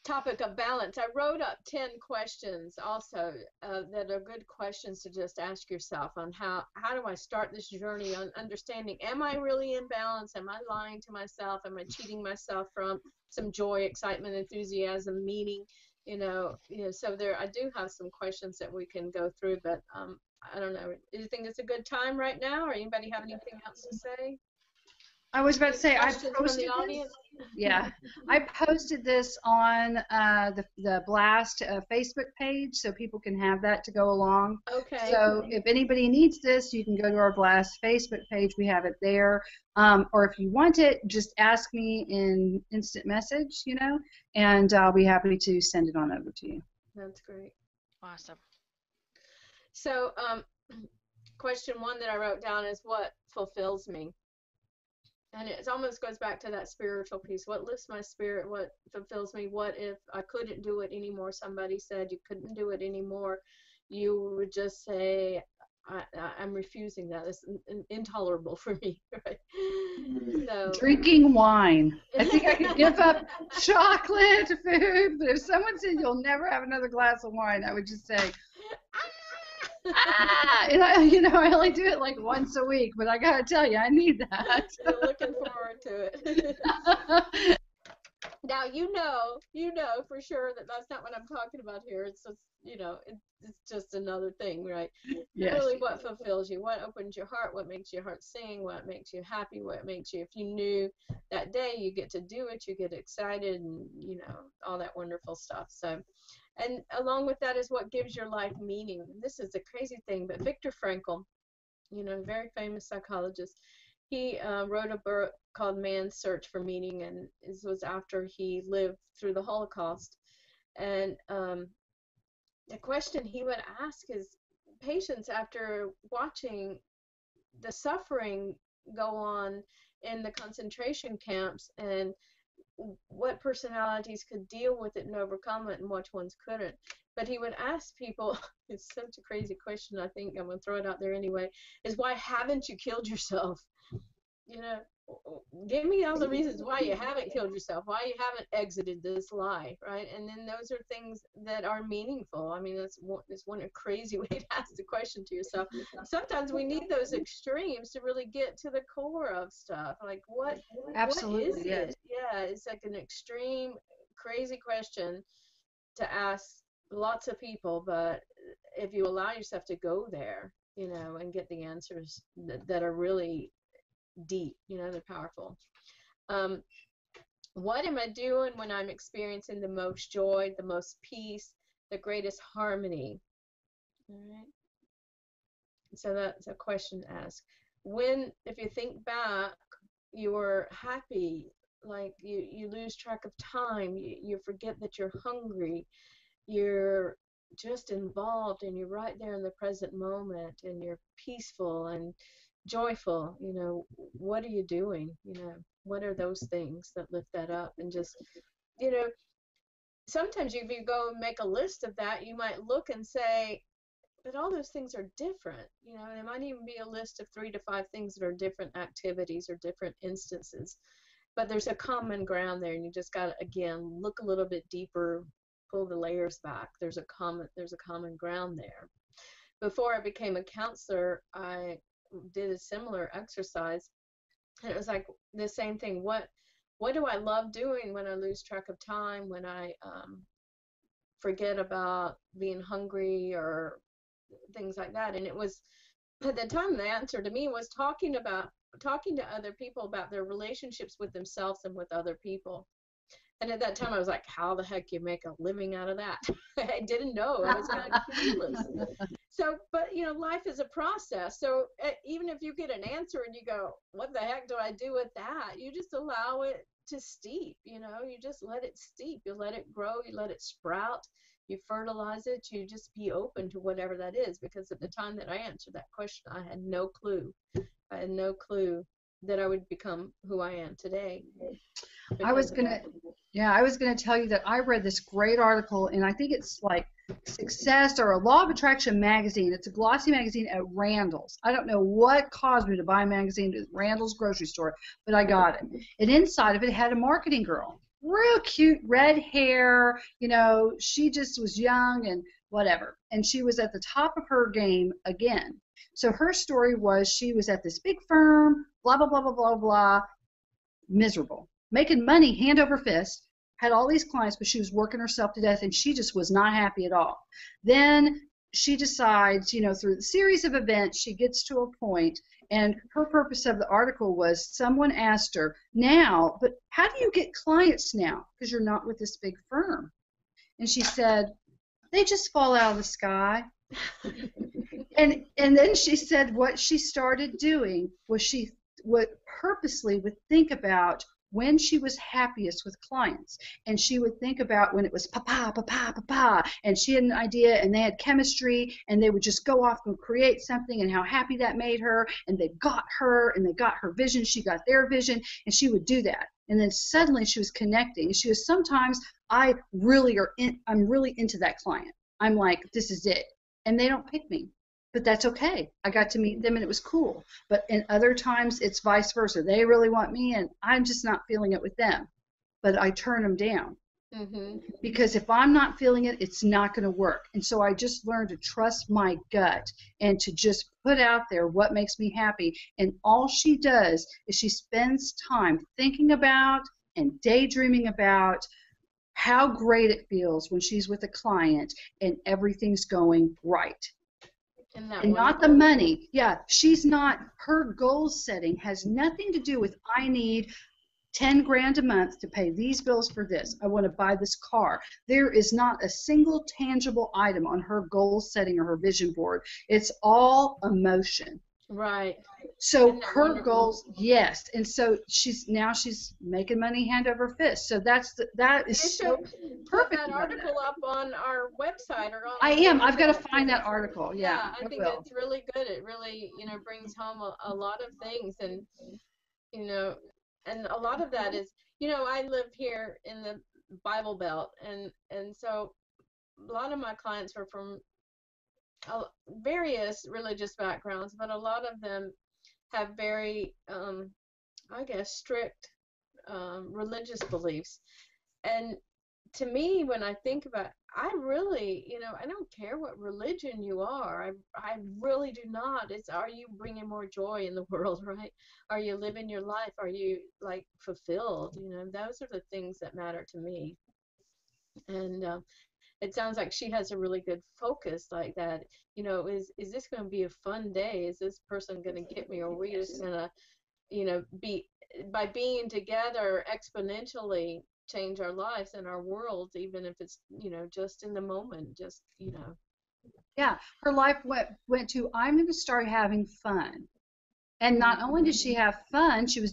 topic of balance, I wrote up 10 questions also that are good questions to just ask yourself on how do I start this journey on understanding, am I really in balance? Am I lying to myself? Am I cheating myself from some joy, excitement, enthusiasm, meaning? So I do have some questions that we can go through, but I don't know. Do you think it's a good time right now, or anybody have anything else to say? I was about to say I Questions from the posted this. audience? Yeah, I posted this on the Blast Facebook page, so people can have that to go along. Okay. So if anybody needs this, you can go to our Blast Facebook page. We have it there. Or if you want it, just ask me in instant message, and I'll be happy to send it on over to you. That's great. Awesome. So, question 1 that I wrote down is, what fulfills me? And it almost goes back to that spiritual piece. What lifts my spirit? What fulfills me? What if I couldn't do it anymore? Somebody said you couldn't do it anymore. You would just say, I'm refusing that. It's intolerable for me. Right? So, Drinking wine. I think I could give up chocolate, food, but if someone said you'll never have another glass of wine, I would just say, and I only do it like once a week, but I gotta tell you, I need that. You're looking forward to it. Now you know for sure that that's not what I'm talking about here. It's just, it's just another thing, right? Yes. Really, what fulfills you? What opens your heart? What makes your heart sing? What makes you happy? What makes you, if you knew that day you get to do it, you get excited, and all that wonderful stuff. So, and along with that is what gives your life meaning. This is a crazy thing, but Viktor Frankl, very famous psychologist, he wrote a book called Man's Search for Meaning, and this was after he lived through the Holocaust. And the question he would ask his patients after watching the suffering go on in the concentration camps, and what personalities could deal with it and overcome it and which ones couldn't. But he would ask people, it's such a crazy question, I think I'm going to throw it out there anyway, is why haven't you killed yourself? You know, give me all the reasons why you haven't killed yourself, why you haven't exited this life, right? And then those are things that are meaningful. I mean, that's one a crazy way to ask the question to yourself. Sometimes we need those extremes to really get to the core of stuff. Like, what is it? Yeah, it's like an extreme, crazy question to ask lots of people, but if you allow yourself to go there, you know, and get the answers that are really deep, you know, they're powerful. What am I doing when I'm experiencing the most joy, the most peace, the greatest harmony? All right. So that's a question to ask. When, if you think back, you're happy, like you lose track of time, you forget that you're hungry, you're just involved, and you're right there in the present moment, and you're peaceful and joyful, you know, what are you doing? You know, what are those things that lift that up? And just, you know, sometimes if you go and make a list of that, you might look and say, but all those things are different. You know, there might even be a list of 3 to 5 things that are different activities or different instances, but there's a common ground there, and you just got to, again, look a little bit deeper, pull the layers back. There's a common ground there. Before I became a counselor, I did a similar exercise, and it was like the same thing. What do I love doing when I lose track of time, when I forget about being hungry or things like that? And it was, at the time, the answer to me was talking to other people about their relationships with themselves and with other people. And at that time, I was like, how the heck you make a living out of that? I didn't know. I was kind of clueless. So, but, you know, life is a process. So even if you get an answer and you go, what the heck do I do with that? You just allow it to steep, you know, you just let it steep. You let it grow, you let it sprout, you fertilize it, you just be open to whatever that is. Because at the time that I answered that question, I had no clue. I had no clue that I would become who I am today. I was gonna tell you that I read this great article, and I think it's like Success or a Law of Attraction magazine. It's a glossy magazine at Randall's. I don't know what caused me to buy a magazine at Randall's grocery store, but I got it. And inside of it had a marketing girl, real cute, red hair. You know, she just was young and whatever, and she was at the top of her game again. So her story was she was at this big firm, blah blah blah blah blah blah, miserable, making money hand over fist, had all these clients, but she was working herself to death, and she just was not happy at all. Then she decides, you know, through the series of events, she gets to a point, and her purpose of the article was someone asked her, now, but how do you get clients now? Because you're not with this big firm. And she said, they just fall out of the sky. And then she said what she started doing was she would purposely think about when she was happiest with clients, and she would think about when it was papa, papa, papa, and she had an idea and they had chemistry, and they would just go off and create something, and how happy that made her, and they got her, and they got her vision, she got their vision, and she would do that. And then suddenly she was connecting. She was, sometimes I'm really into that client. I'm like, this is it. And they don't pick me. But that's okay. I got to meet them and it was cool. But in other times it's vice versa. They really want me and I'm just not feeling it with them. But I turn them down. Mm-hmm. Because if I'm not feeling it, it's not going to work. And so I just learned to trust my gut and to just put out there what makes me happy. And all she does is she spends time thinking about and daydreaming about how great it feels when she's with a client and everything's going right. And not the money. Yeah, she's not, her goal setting has nothing to do with I need 10 grand a month to pay these bills for this. I want to buy this car. There is not a single tangible item on her goal setting or her vision board. It's all emotion. Right. So her goals, yes, and so she's making money hand over fist. So that is so perfect. Put that article up on our website or on. I've got to find that article. Yeah, I think it's really good. It really, brings home a lot of things, and you know, and a lot of that is, you know, I live here in the Bible Belt, and so a lot of my clients were from various religious backgrounds, but a lot of them have very, I guess, strict religious beliefs. And to me, when I think about, I really, you know, I don't care what religion you are. I really do not. It's, are you bringing more joy in the world, right? Are you living your life? Are you like fulfilled? You know, those are the things that matter to me. And it sounds like she has a really good focus like that. You know, is this going to be a fun day? Is this person going to get me, or are we just going to, you know, be, by being together exponentially change our lives and our worlds, even if it's, you know, just in the moment, just, you know. Yeah, her life went to, I'm going to start having fun. And not only did she have fun, she was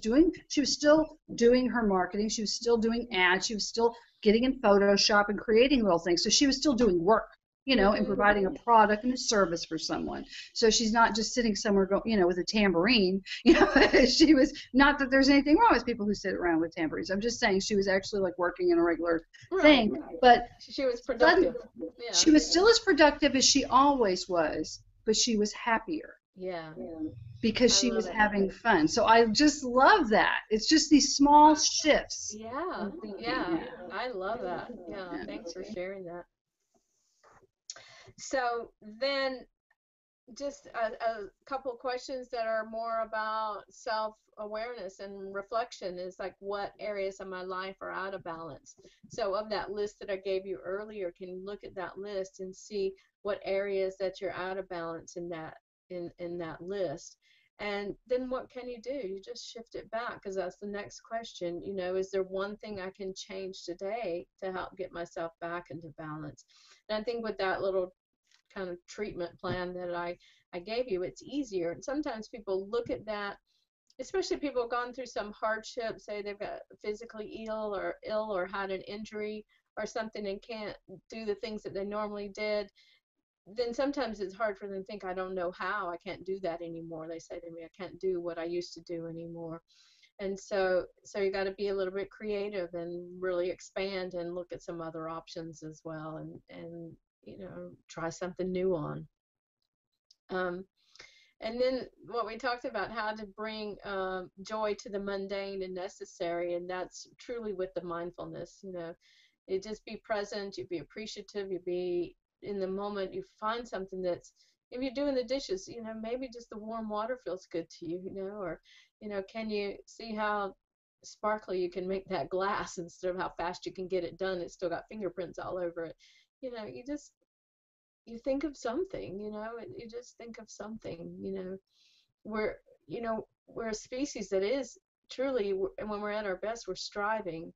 still doing her marketing, she was still doing ads, she was still getting in Photoshop and creating little things. So she was still doing work, you know, and providing a product and a service for someone. So she's not just sitting somewhere, you know, with a tambourine. You know, she was, not that there's anything wrong with people who sit around with tambourines. I'm just saying she was actually like working in a regular thing. But she was productive. Yeah. She was still as productive as she always was, but she was happier. Yeah. Because she was having fun. So I just love that. It's just these small shifts. Yeah, yeah, I love that. Yeah, thanks for sharing that. So then just a couple of questions that are more about self-awareness and reflection is like, what areas of my life are out of balance? So of that list that I gave you earlier, can you look at that list and see what areas that you're out of balance in that list? And then what can you do? You just shift it back, because that's the next question. You know, is there one thing I can change today to help get myself back into balance? And I think with that little kind of treatment plan that I gave you, it's easier. And sometimes people look at that, especially people who've gone through some hardship, say they've got physically ill or had an injury or something and can't do the things that they normally did. Then sometimes it's hard for them to think, I don't know how, I can't do that anymore. They say to me, I can't do what I used to do anymore. And so you got to be a little bit creative and really expand and look at some other options as well, and you know, try something new on. And then what we talked about, how to bring joy to the mundane and necessary, and that's truly with the mindfulness. You know, you just be present, you be appreciative, you be in the moment. You find something that's, if you're doing the dishes, you know, maybe just the warm water feels good to you, you know, or, you know, can you see how sparkly you can make that glass instead of how fast you can get it done? It's still got fingerprints all over it. You know, you think of something, you know, you just think of something, you know. You know, we're a species that is truly, and when we're at our best, we're striving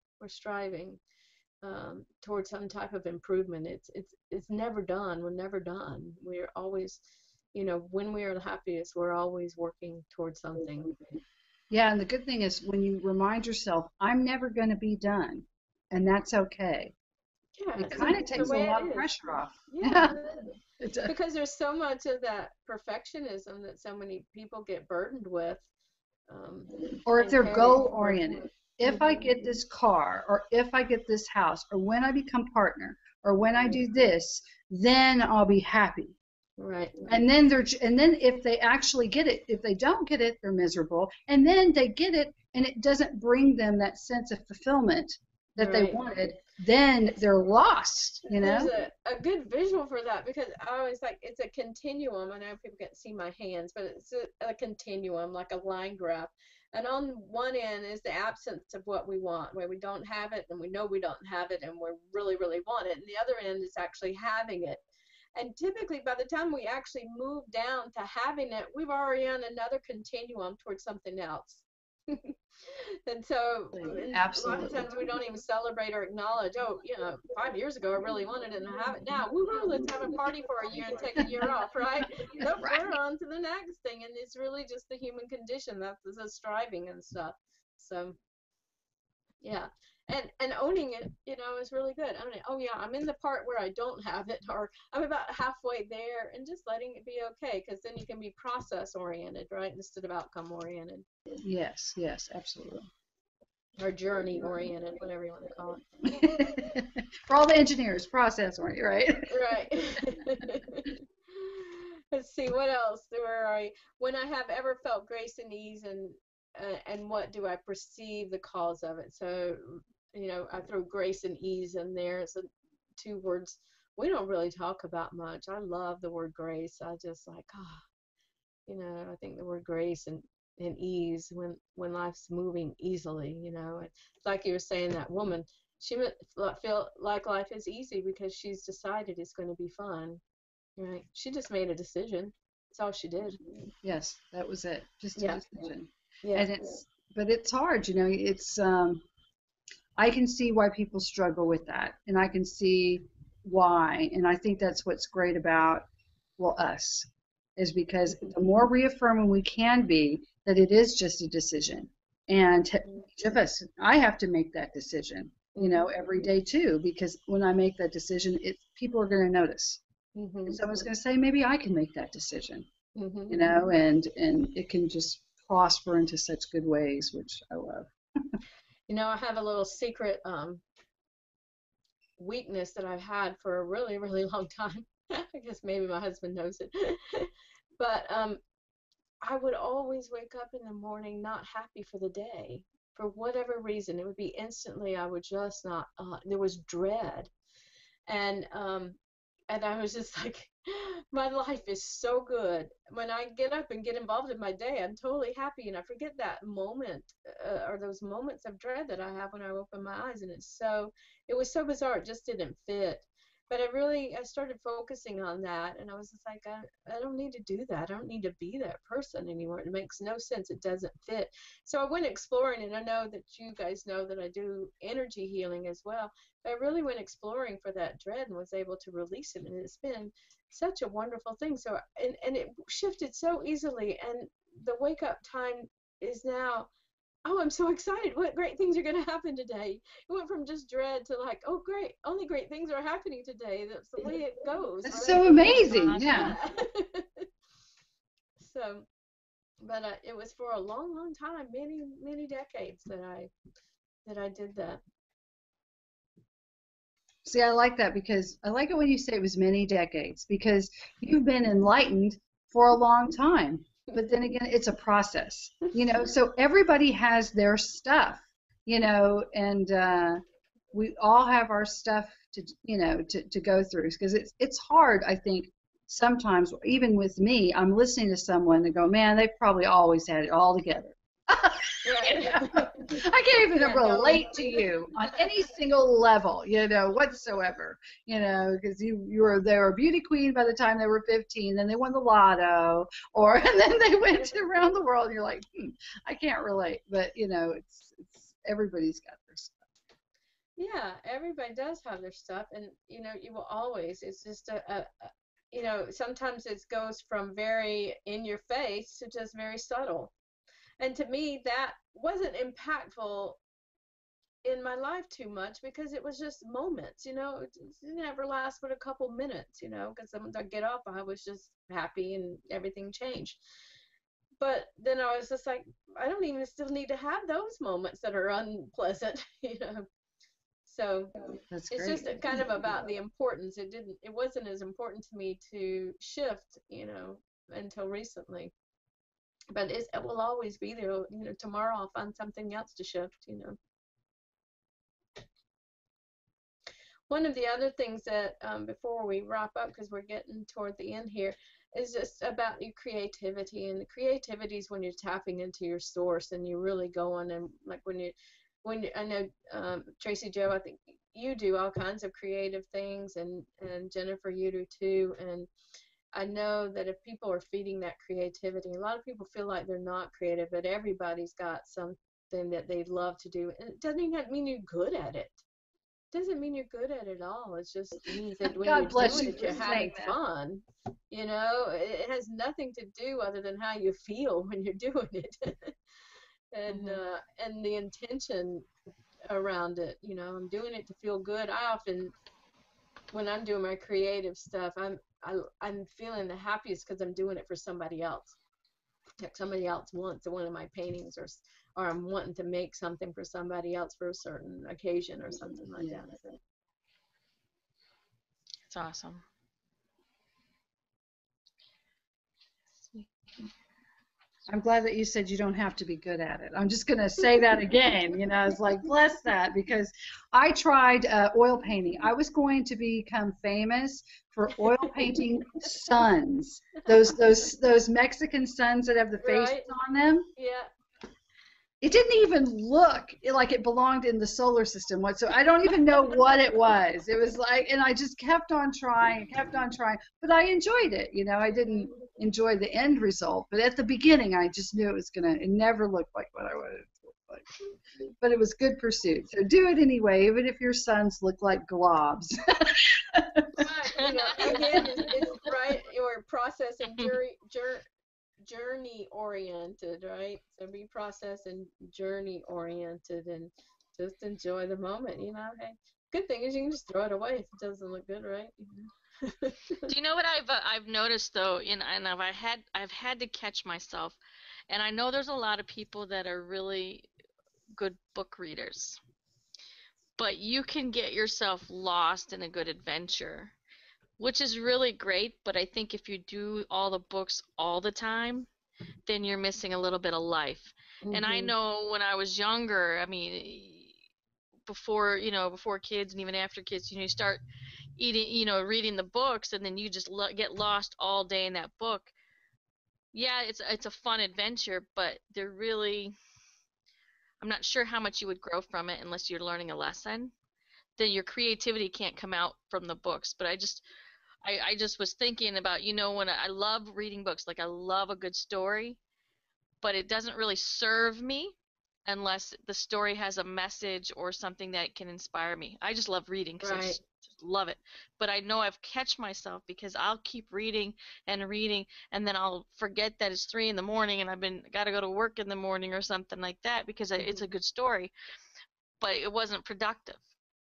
towards some type of improvement. It's never done. We're never done. We're always, you know, when we are the happiest, we're always working towards something. Yeah, and the good thing is when you remind yourself, I'm never going to be done, and that's okay. Yeah, it kind of takes a lot of pressure off. Yeah. Because there's so much of that perfectionism that so many people get burdened with. Or if they're goal oriented. If I get this car, or if I get this house, or when I become partner, or when I do this, then I'll be happy. Right. And then if they actually get it, if they don't get it, they're miserable. And then they get it, and it doesn't bring them that sense of fulfillment that they wanted, then they're lost, you know? There's a good visual for that, because I always like, it's a continuum. I know people can't see my hands, but it's a continuum, like a line graph. And on one end is the absence of what we want, where we don't have it, and we know we don't have it, and we really, really want it. And the other end is actually having it. And typically, by the time we actually move down to having it, we've already on another continuum towards something else. And so a lot of times we don't even celebrate or acknowledge, oh, you know, 5 years ago I really wanted it and I have it now. Woohoo, let's have a party for a year and take a year off, right? Nope, we're on to the next thing. And it's really just the human condition. That's the striving and stuff. So, yeah. and owning it, is really good. Owning, oh yeah, I'm in the part where I don't have it, or I'm about halfway there, and just letting it be okay, because then you can be process oriented, right, instead of outcome oriented. Yes, yes, absolutely. Or journey oriented, whatever you want to call it. For all the engineers, process oriented, right? Right. Let's see, what else? Where I, when I have ever felt grace and ease, and what do I perceive the cause of it? So, I throw grace and ease in there. It's two words we don't really talk about much. I love the word grace. I just like, I think the word grace and ease, when life's moving easily, it's like you were saying, that woman, she feel like life is easy because she's decided it's going to be fun. Right. She just made a decision. That's all she did. Yes, that was it. Just a decision. Yeah. And but it's hard, it's I can see why people struggle with that, and I can see why. And I think that's what's great about, well, us, is because the more reaffirming we can be that it is just a decision. And each of us, I have to make that decision, every day too, because when I make that decision, people are going to notice. And someone's going to say, maybe I can make that decision, and it can just prosper into such good ways, which I love. I have a little secret weakness that I've had for a really, really long time. I guess maybe my husband knows it. But I would always wake up in the morning not happy for the day. For whatever reason, it would be instantly, I would just not, there was dread. And I was just like, my life is so good. When I get up and get involved in my day, I'm totally happy, and I forget that moment, or those moments of dread that I have when I open my eyes. And it was so bizarre. It just didn't fit. But I started focusing on that, and I was just like, I don't need to do that. I don't need to be that person anymore. It makes no sense. It doesn't fit. So I went exploring, and I know that you guys know that I do energy healing as well. I really went exploring for that dread and was able to release it, and it's been such a wonderful thing. So, and it shifted so easily, and the wake up time is now, oh, I'm so excited. What great things are going to happen today? It went from just dread to like, oh, great. Only great things are happening today. That's the way it goes. It's right? so amazing. Yeah. So, but it was for a long, long time, many, many decades that I did that. See, I like that, because I like it when you say it was many decades, because you've been enlightened for a long time. But then again, it's a process, so everybody has their stuff, and we all have our stuff to go through, because it's hard, I think, sometimes, even with me. I'm listening to someone and go, man, they've probably always had it all together. I can't even relate to you on any single level, whatsoever, because they were a beauty queen by the time they were 15, then they won the lotto, and then they went around the world, and you're like, I can't relate. But, it's everybody's got their stuff. Yeah, everybody does have their stuff, and, you will always, it's just sometimes it goes from very in your face to just very subtle. And to me, that wasn't impactful in my life too much, because it was just moments, it didn't ever last but a couple minutes, because once I get up, I was just happy and everything changed. But then I was just like, I don't even still need to have those moments that are unpleasant, So That's it's great. just kind of about the importance. It wasn't as important to me to shift, until recently. But it will always be there. Tomorrow I'll find something else to shift. One of the other things that, before we wrap up, because we're getting toward the end here, is just about your creativity. And the creativity is when you're tapping into your source and you're really going, and like I know, Tracy Joe, I think you do all kinds of creative things, and Jennifer, you do too. And I know that if people are feeding that creativity, a lot of people feel like they're not creative, but everybody's got something that they love to do. And it doesn't even mean you're good at it. It doesn't mean you're good at it all. It just means that when you're doing it, you're having fun. It has nothing to do other than how you feel when you're doing it. And the intention around it. You know, I'm doing it to feel good. I often, when I'm doing my creative stuff, I'm feeling the happiest because I'm doing it for somebody else. Like somebody else wants one of my paintings, or I'm wanting to make something for somebody else for a certain occasion or something like that. So, It's awesome. I'm glad that you said you don't have to be good at it. I'm just going to say that again. It's like, bless that, because I tried oil painting. I was going to become famous for oil painting suns. Those Mexican suns that have the faces right? on them. Yeah. It didn't even look like it belonged in the solar system whatsoever. I don't even know what it was. It was like, and I just kept on trying, but I enjoyed it. I didn't enjoy the end result, but at the beginning, I just knew it never looked like what I wanted it to look like. But it was good pursuit. So do it anyway, even if your sons look like globs. Right. Again, it's right. Or process and journey oriented, right? So be process and journey oriented, and just enjoy the moment. Hey, good thing is you can just throw it away if it doesn't look good, right? Do you know what I've noticed though, and I've had to catch myself, and I know there's a lot of people that are really good book readers, but you can get yourself lost in a good adventure, which is really great, but I think if you do all the books all the time, then you're missing a little bit of life. And I know when I was younger, I mean, before kids and even after kids, you start reading the books, and then you just get lost all day in that book. Yeah, it's a fun adventure, but I'm not sure how much you would grow from it unless you're learning a lesson. Then your creativity can't come out from the books. But I just was thinking about, when I love reading books, like I love a good story, but it doesn't really serve me unless the story has a message or something that can inspire me. I just love reading because I Right. just love it. But I know I've catch myself because I'll keep reading and reading, and then I'll forget that it's 3 in the morning and got to go to work in the morning or something like that because it's a good story, but it wasn't productive.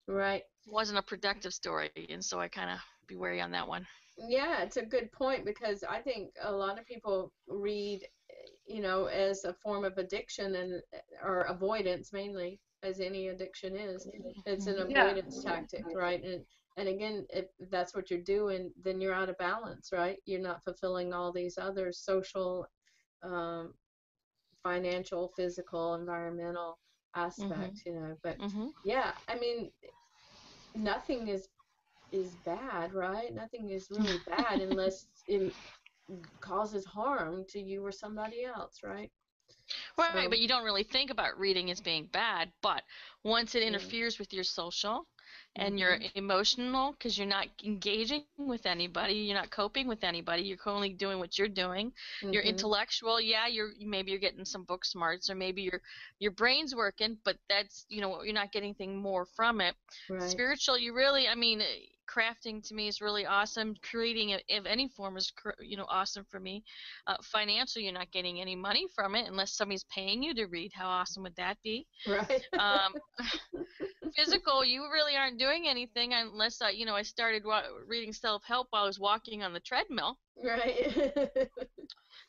Right. It wasn't a productive story, and so I kind of be wary on that one. Yeah, it's a good point because I think a lot of people read, as a form of addiction or avoidance mainly, as any addiction is. It's an avoidance tactic, right? And again, if that's what you're doing, then you're out of balance, right? You're not fulfilling all these other social, um, financial, physical, environmental aspects, But yeah, I mean, nothing is bad, right? Nothing is really bad unless it causes harm to you or somebody else, right? Right, So, but you don't really think about reading as being bad, but once it interferes with your social and your emotional, because you're not engaging with anybody, you're not coping with anybody, you're only doing what you're doing. You're intellectual, yeah, maybe you're getting some book smarts, or maybe your brain's working, but that's, you're not getting anything more from it. right. Spiritual, you really, I mean, crafting to me is really awesome. Creating of any form is, awesome for me. Financial, you're not getting any money from it unless somebody's paying you to read. How awesome would that be? Right. Physical, you really aren't doing anything unless I started reading self-help while I was walking on the treadmill. Right.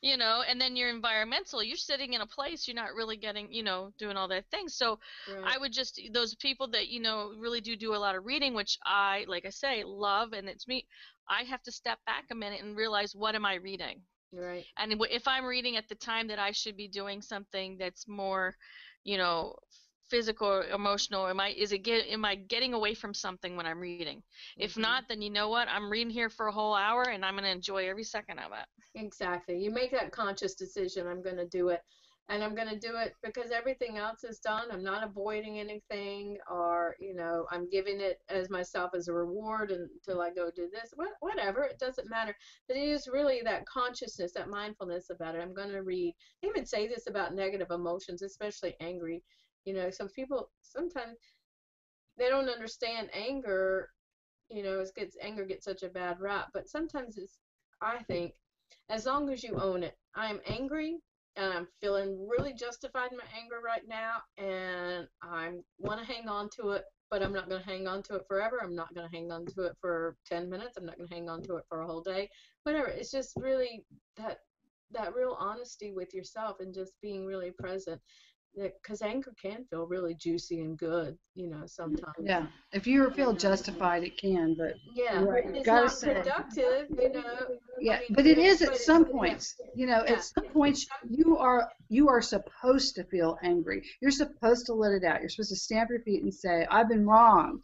And then your environmental, you're sitting in a place, you're not really getting, doing all that thing. So Right. I would just, those people that, really do a lot of reading, which I, like I say, love, and it's me, I have to step back a minute and realize, what am I reading? Right. And if I'm reading at the time that I should be doing something that's more, physical or emotional, am I getting away from something when I'm reading? If not, then you know what? I'm reading here for a whole hour, and I'm going to enjoy every second of it. Exactly. You make that conscious decision. I'm going to do it. And I'm going to do it because everything else is done. I'm not avoiding anything, or, I'm giving it as myself as a reward until I go do this. Whatever. It doesn't matter. But it is really that consciousness, that mindfulness about it. I'm going to read. I even say this about negative emotions, especially angry. Some people, sometimes they don't understand anger. Anger gets such a bad rap. But sometimes I think, as long as you own it. I am angry, and I'm feeling really justified in my anger right now, and I want to hang on to it, but I'm not going to hang on to it forever. I'm not going to hang on to it for 10 minutes. I'm not going to hang on to it for a whole day. Whatever. It's just really that real honesty with yourself and just being really present. Because anger can feel really juicy and good, sometimes. Yeah, if you feel justified, it can, but Yeah, you're right. You it's gotta not say, productive, yeah, I mean, but it is but at it's, some yeah, points. yeah. At some points you are supposed to feel angry. You're supposed to let it out. You're supposed to stamp your feet and say, "I've been wrong.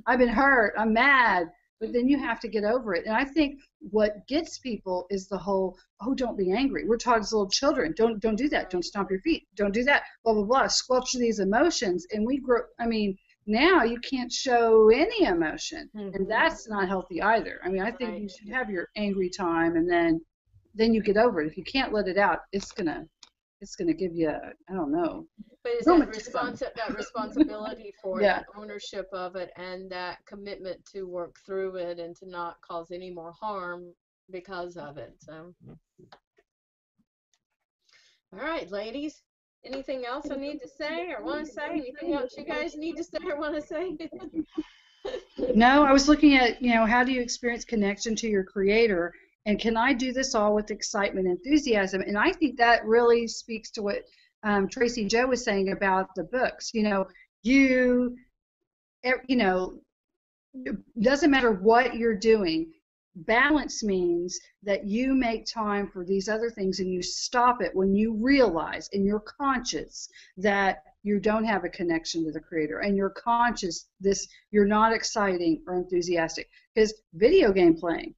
I've been hurt. I'm mad." But then you have to get over it. And I think what gets people is the whole, "Oh, don't be angry. We're taught as little children. Don't do that. Don't stomp your feet. Don't do that. Blah blah blah." Squelch these emotions, and we grow. I mean, now you can't show any emotion, and that's not healthy either. I mean, I think you should have your angry time, and then you get over it. If you can't let it out, it's gonna give you, I don't know. But it's that responsibility for it, Yeah. and ownership of it, and that commitment to work through it and to not cause any more harm because of it. So, all right, ladies. Anything else I need to say or want to say? Anything else you guys need to say or want to say? No, I was looking at, how do you experience connection to your creator? And can I do this all with excitement and enthusiasm? And I think that really speaks to what Tracy Joe was saying about the books. It doesn't matter what you're doing. Balance means that you make time for these other things and you stop it when you realize and you're conscious that you don't have a connection to the creator, and you're conscious you're not exciting or enthusiastic. Because video game playing,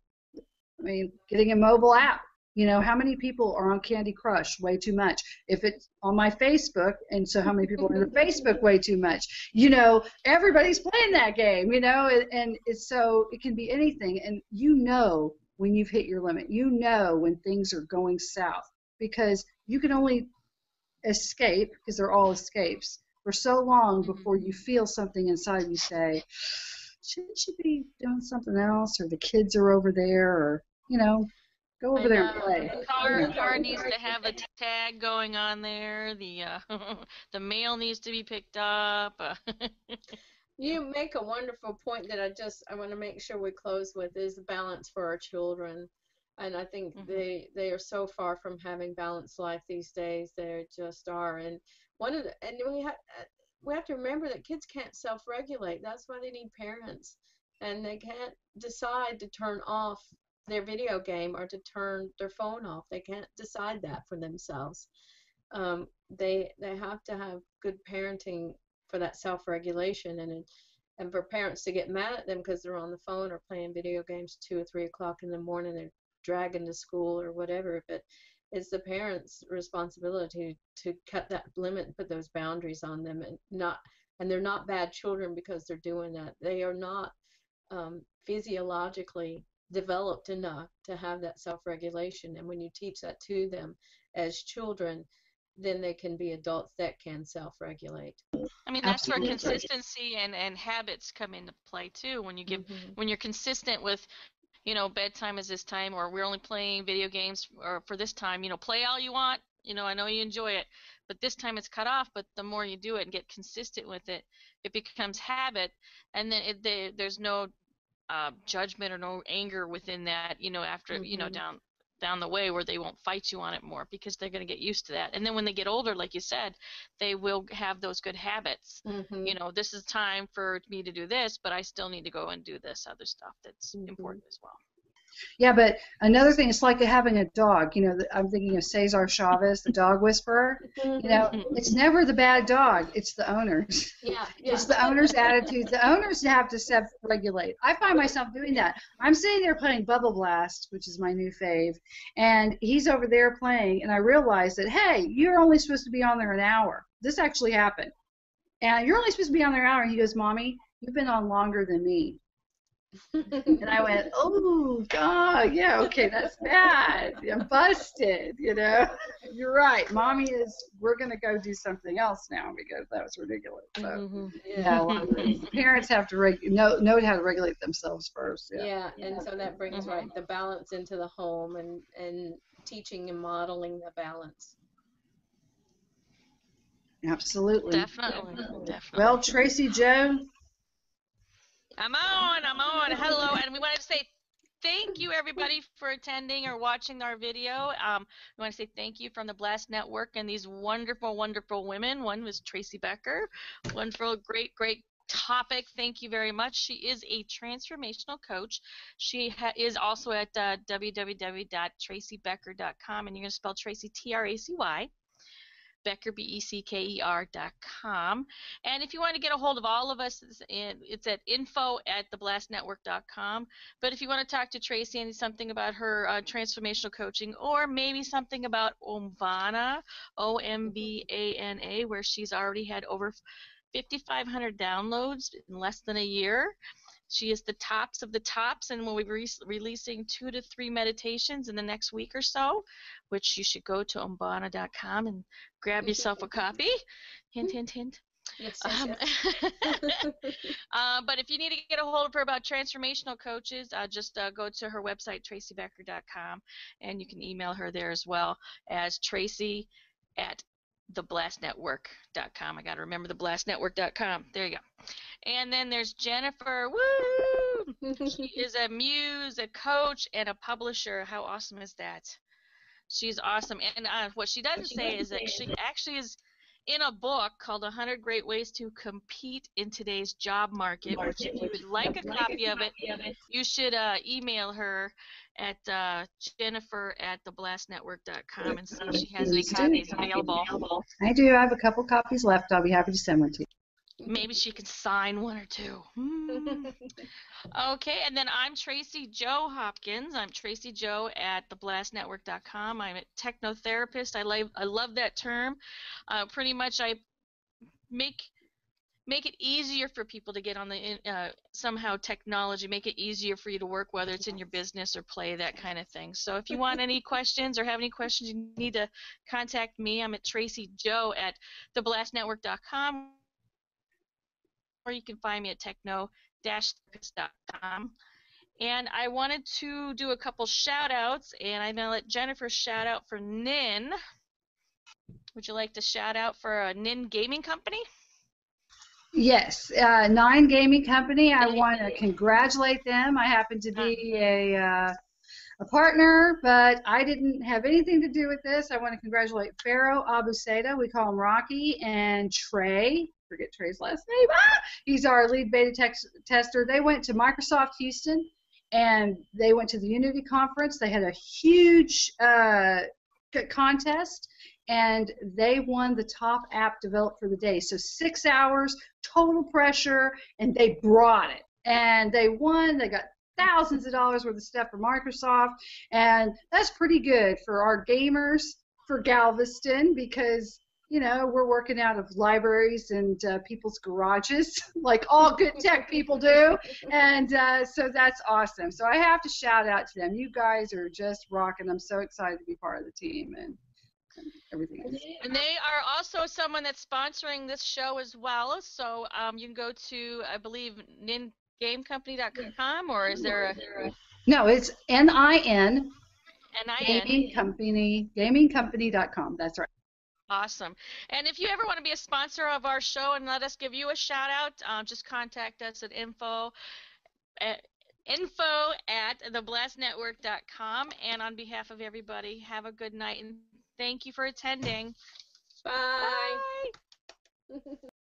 I mean, getting a mobile app, how many people are on Candy Crush? Way too much. If it's on my Facebook, and so how many people are on the Facebook? Way too much. Everybody's playing that game, and so it can be anything. And when you've hit your limit. When things are going south, because you can only escape, because they're all escapes, for so long before you feel something inside you say, shouldn't you be doing something else? Or the kids are over there, or, go over there and play. The car needs to have a tag going on there. The the mail needs to be picked up. You make a wonderful point that I want to make sure we close with, is the balance for our children. And I think they are so far from having balanced life these days. They just are. And we have to remember that kids can't self-regulate. That's why they need parents. And they can't decide to turn off their video game or to turn their phone off. They can't decide that for themselves. They have to have good parenting for that self-regulation, and for parents to get mad at them because they're on the phone or playing video games 2 or 3 o'clock in the morning, they're dragging to school or whatever. But it's the parents' responsibility to cut that limit and put those boundaries on them, and they're not bad children because they're doing that. They are not physiologically developed enough to have that self-regulation, and when you teach that to them as children, then they can be adults that can self-regulate. I mean, that's where consistency and habits come into play too. When you're consistent with, bedtime is this time, or we're only playing video games or for this time, play all you want, I know you enjoy it, but this time it's cut off. But the more you do it and get consistent with it, it becomes habit, and then there's no judgment or no anger within that, after, down the way, where they won't fight you on it more because they're going to get used to that. And then when they get older, like you said, they will have those good habits. This is time for me to do this, but I still need to go and do this other stuff that's important as well. Yeah, but another thing, it's like having a dog. I'm thinking of Cesar Chavez, the dog whisperer. It's never the bad dog. It's the owners. Yeah. It's the owner's attitude. The owners have to self-regulate. I find myself doing that. I'm sitting there playing Bubble Blast, which is my new fave, and he's over there playing, and I realize that, hey, you're only supposed to be on there an hour. This actually happened. And you're only supposed to be on there an hour. And he goes, Mommy, you've been on longer than me. And I went, oh, God, yeah, okay, that's bad. I'm busted, You're right. We're going to go do something else now because that was ridiculous. So, parents have to know how to regulate themselves first. Yeah, and so that brings the balance into the home, and teaching and modeling the balance. Absolutely. Definitely. Well, Tracy Joe. I'm on. Hello, and we wanted to say thank you everybody for attending or watching our video. We want to say thank you from the Blast Network and these wonderful, wonderful women. One was Tracy Becker. Wonderful, great, great topic. Thank you very much. She is a transformational coach. She is also at www.tracybecker.com, and you're going to spell Tracy Tracy. Becker, BECKER.com. And if you want to get a hold of all of us, it's at info@theblastnetwork.com. But if you want to talk to Tracy and something about her transformational coaching, or maybe something about Ombana, OMBANA, where she's already had over 5,500 downloads in less than a year. She is the tops of the tops, and we'll be releasing 2 to 3 meditations in the next week or so, which you should go to ombana.com and grab yourself a copy. Hint, hint, hint. Yes, But if you need to get a hold of her about transformational coaches, just go to her website, tracybecker.com, and you can email her there as well as tracy@theblastnetwork.com. I got to remember theblastnetwork.com. There you go. And then there's Jennifer. Woo! She is a muse, a coach, and a publisher. How awesome is that? She's awesome. And what she doesn't say is that she actually is in a book called 100 Great Ways to Compete in Today's Job Market, which if you would like a copy of it, you should email her at jennifer@theblastnetwork.com and see if she has any copies available. I do. I have a couple copies left. I'll be happy to send one to you. Maybe she can sign one or two. Okay, and then I'm Tracy Joe Hopkins. I'm Tracy Joe at theblastnetwork.com. I'm a technotherapist. I love that term. Pretty much I make it easier for people to get on the somehow technology, make it easier for you to work, whether it's in your business or play, that kind of thing. So if you want any questions or have any questions, you need to contact me. I'm at tracyjoe@theblastnetwork.com, or you can find me at techno-therapist.com. And I wanted to do a couple shout outs, and I'm going to let Jennifer shout out for NIN. Would you like to shout out for a NIN Gaming Company? Yes, Nine Gaming Company. I want to congratulate them. I happen to be a partner, but I didn't have anything to do with this. I want to congratulate Pharaoh Abuseda. We call him Rocky, and Trey. Forget Trey's last name. He's our lead beta tester. They went to Microsoft Houston, and they went to the Unity conference. They had a huge contest, and they won the top app developed for the day. So 6 hours, total pressure, and they brought it. And they won. They got thousands of dollars worth of stuff from Microsoft, and that's pretty good for our gamers for Galveston, because we're working out of libraries and people's garages like all good tech people do, and so that's awesome. So I have to shout out to them. You guys are just rocking. I'm so excited to be part of the team and everything else. And they are also someone that's sponsoring this show as well, so you can go to, I believe, ningamecompany.com, or is there a... No, it's NIN. NIN. Gamingcompany.com. That's right. Awesome. And if you ever want to be a sponsor of our show and let us give you a shout out, just contact us at info@theblastnetwork.com. And on behalf of everybody, have a good night and thank you for attending. Bye. Bye.